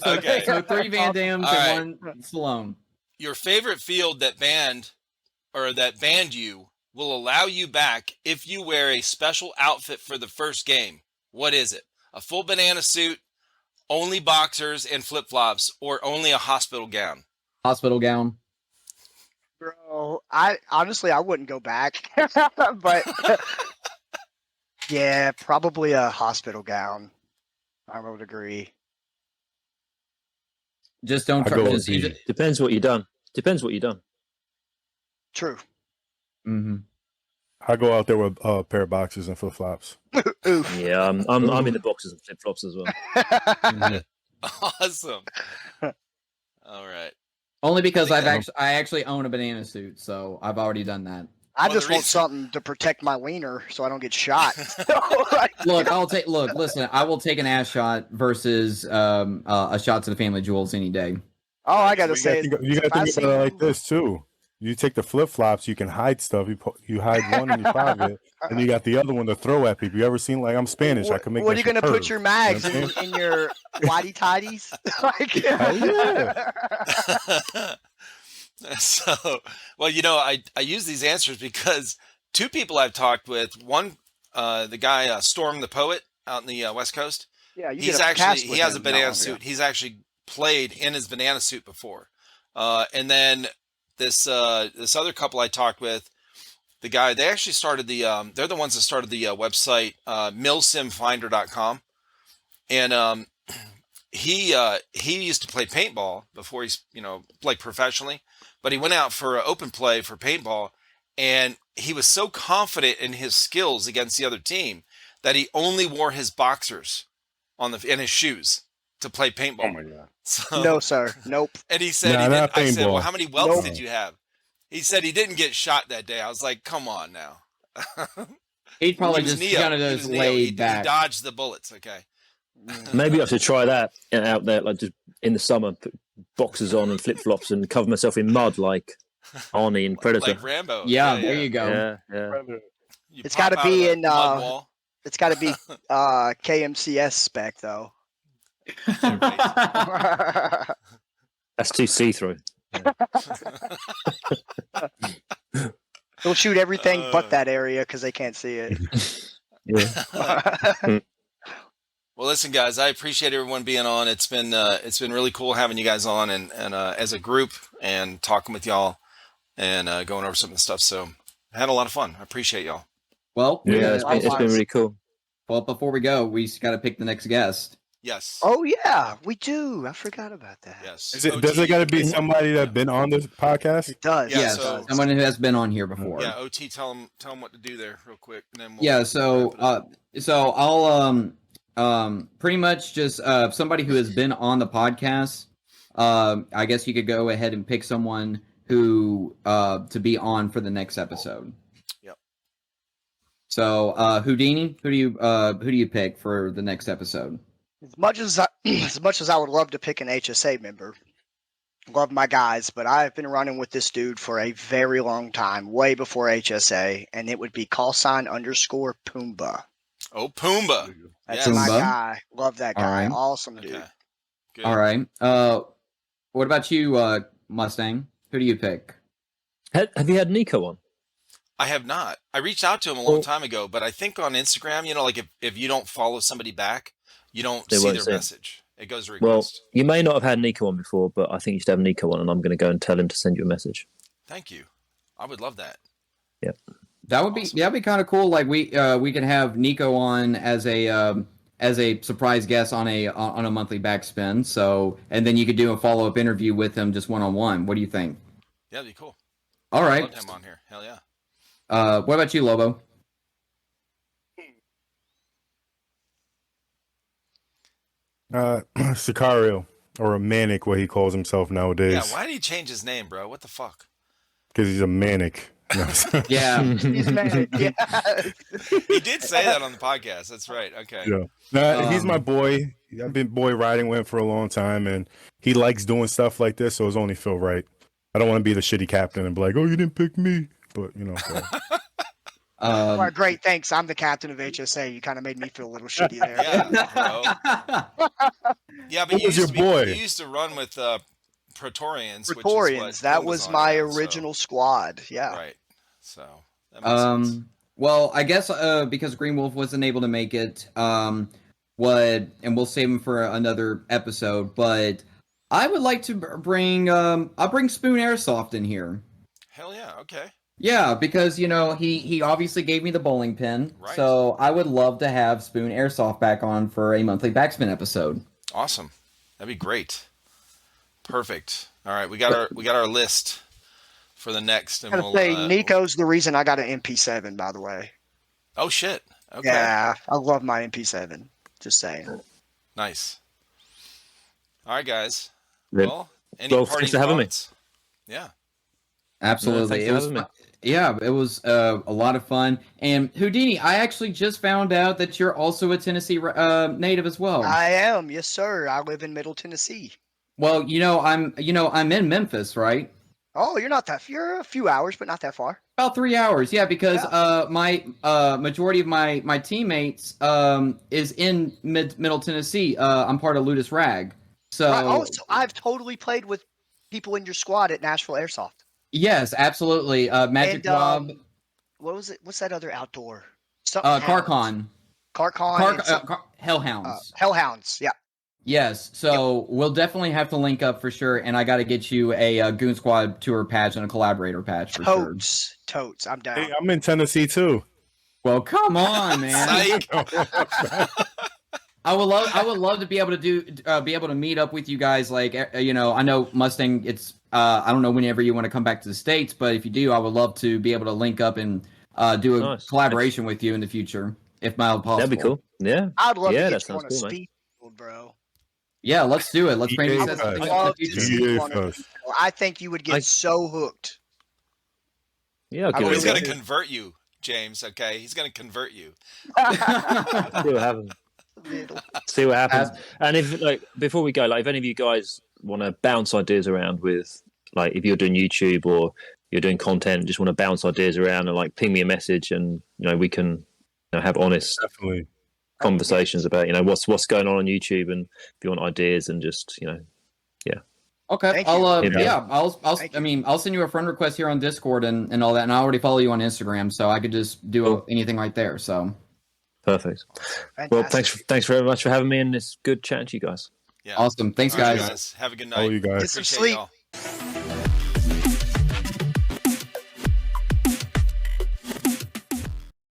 Okay. so 3 Van Dams All right. and 1 Stallone. Your favorite field that banned you will allow you back if you wear a special outfit for the first game. What is it? A full banana suit, only boxers and flip-flops, or only a hospital gown? Hospital gown. Bro, I wouldn't go back, but yeah, probably a hospital gown. I would agree. Just don't I try. go Just, with B. Depends what you've done. Depends what you've done. True. mm-hmm. I go out there with a pair of boxers and flip flops. Oof. Yeah, I'm in the boxes and flip flops as well. Awesome. All right. Only because I I actually own a banana suit, so I've already done that. I Well, just the want reason- something to protect my wiener so I don't get shot. Listen, I will take an ass shot versus a shot to the family jewels any day. Oh, I gotta You say, got to think if I about see it like you- this too. You take the flip flops, you can hide stuff. You hide one in your pocket, and you got the other one to throw at people. You ever seen I'm Spanish? I can make. What are that you gonna shit put curve. your mags You know what I'm in your whitey tidies? Like, yeah. So, well, I use these answers because 2 people I've talked with. One, the guy Storm the Poet out in the West Coast. yeah, you He's get a actually cast he with has a him that banana one, suit. He's actually played in his banana suit before. And then this other couple I talked with, the guy, they actually started they're the ones that started the website milsimfinder.com, and he used to play paintball before he's like professionally, but he went out for open play for paintball, and he was so confident in his skills against the other team that he only wore his boxers and his shoes to play paintball. Oh my god. So, No, sir. Nope. and he said, Nah, not I said, well, paintball. how many welts Nope. did you have? He said he didn't get shot that day. I was like, come on now. He'd probably He was just Neo. kind of He just was Neo. laid He back. dodged the bullets. Okay. Maybe I should try that out there, like just in the summer, put boxers on and flip flops and cover myself in mud like Arnie in Predator. Like Rambo. Yeah, there you go. Yeah. You It's pop gotta out be of the in, mud wall. It's got to be KMCS spec though. That's too see through. They'll shoot everything but that area because they can't see it. Yeah. Well, listen, guys, I appreciate everyone being on. It's been really cool having you guys on and as a group and talking with y'all and going over some of the stuff. So I had a lot of fun. I appreciate y'all. Well, Yeah, it's been really cool. well, before we go, we got to pick the next guest. Yes. Oh yeah, we do. I forgot about that. Yes. Is it? OT, Does it got to be you- somebody that's been on this podcast? It does. Yeah, Yes, so- someone who has been on here before. Yeah, OT, tell them what to do there real quick, and then we'll Yeah, wrap so it up. so I'll pretty much just somebody who has been on the podcast. I guess you could go ahead and pick someone who to be on for the next episode. Yep. So Houdini, who do you pick for the next episode? As much as I would love to pick an HSA member, love my guys, but I've been running with this dude for a very long time, way before HSA, and it would be _ Pumbaa. Oh, Pumbaa. That's Yes. my Pumbaa. guy. Love that All guy. right. Awesome dude. Okay. Good. All right. What about you, Mustang? Who do you pick? Have you had Nico on? I have not. I reached out to him a long time ago, but I think on Instagram, like if you don't follow somebody back, you don't They see won't their see it. message. It goes to Well, request. you may not have had Nico on before, but I think you should have Nico on, and I'm going to go and tell him to send you a message. Thank you. I would love that. That would be Awesome. that'd be kind of cool. Like we could have Nico on as a surprise guest on a monthly backspin. So and then you could do a follow up interview with him just 1-on-1. What do you think? Yeah, that'd be cool. All I'd right. love him on here. Hell yeah. What about you, Lobo? Sicario, or a manic, what he calls himself Yeah, nowadays, why did he change his name, bro? What the fuck? because he's a manic. No. Yeah. He's mad. Yeah. He did say that on the podcast. That's right. Okay. Yeah. Nah, he's Um, my boy. I've been boy riding with him for a long time, and he likes doing stuff like this, so it's only feel right. I don't want to be the shitty captain and be like, "Oh, you didn't pick me," but you know. So. Well, great, thanks. I'm the captain of HSA. You kind of made me feel a little shitty there. Yeah, bro. Yeah, but Who was your boy? You used to run with Praetorians. Which is Praetorians. what That Phil was on my now, so- original squad. Yeah. Right. So that makes sense. Well, I guess because GreenWolf wasn't able to make it, and we'll save him for another episode. But I would like to bring I'll bring Spoon Airsoft in here. Hell yeah. Okay. Yeah, because he obviously gave me the bowling pin, Right. so I would love to have Spoon Airsoft back on for a monthly backspin episode. Awesome. That'd be great. Perfect. All right, we got our list for the next, and I we'll gotta say, Nico's the reason I got an MP7, by the way. Oh shit. Okay. Yeah, I love my MP7. Just saying. Nice. All right, guys. Good. Well, any Well, parting thanks for having me. thoughts? Yeah. Absolutely, thanks it for was. having me. Yeah, it was a lot of fun. And Houdini, I actually just found out that you're also a Tennessee native as well. I am, yes, sir. I live in Middle Tennessee. Well, I'm in Memphis, right? Oh, you're a few hours, but not that far. About 3 hours, yeah. Because my majority of my teammates is in Middle Tennessee. I'm part of Ludus Rag, so So I've totally played with people in your squad at Nashville Airsoft. yes, absolutely. Magic And, Rob, What was it? What's that other outdoor? Something Carcon, Carcon. Hellhounds. Hellhounds. Yeah. Yes, so we'll definitely have to link up for sure, and I got to get you a Goon Squad tour patch and a collaborator patch for sure. Totes. I'm down. Hey, I'm in Tennessee too. Well, come on, man. Psych. I would love to be able to meet up with you guys. Like, I know Mustang. It's I don't know whenever you want to come back to the States, but if you do, I would love to be able to link up and do a Nice. collaboration with you in the future, if possible. That'd be cool. Yeah. I'd love Yeah, to that get you on sounds a cool, man. speed field, bro. Yeah, let's do it. Let's bring Yeah, these I in would the love to future. see you Yeah, on a first. speed field. I think you would get so hooked. Yeah, I'll I give Oh, it he's a gonna go. convert you, James. Okay, he's gonna convert you. See what happens. See what happens. And if before we go, if any of you guys want to bounce ideas around with, if you're doing YouTube or you're doing content, just want to bounce ideas around and ping me a message, and we can have honest Definitely. conversations about what's going on YouTube, and if you want ideas and just Okay, Thank I'll you. I'll Thank you. I'll send you a friend request here on Discord and all that, and I already follow you on Instagram, so I could just do Cool. anything right there. So perfect. Well, thanks very much for having me, and it's good chatting to you guys. Yeah. awesome, thanks All right, guys. Have a good night. All you guys. Get some Appreciate sleep. y'all.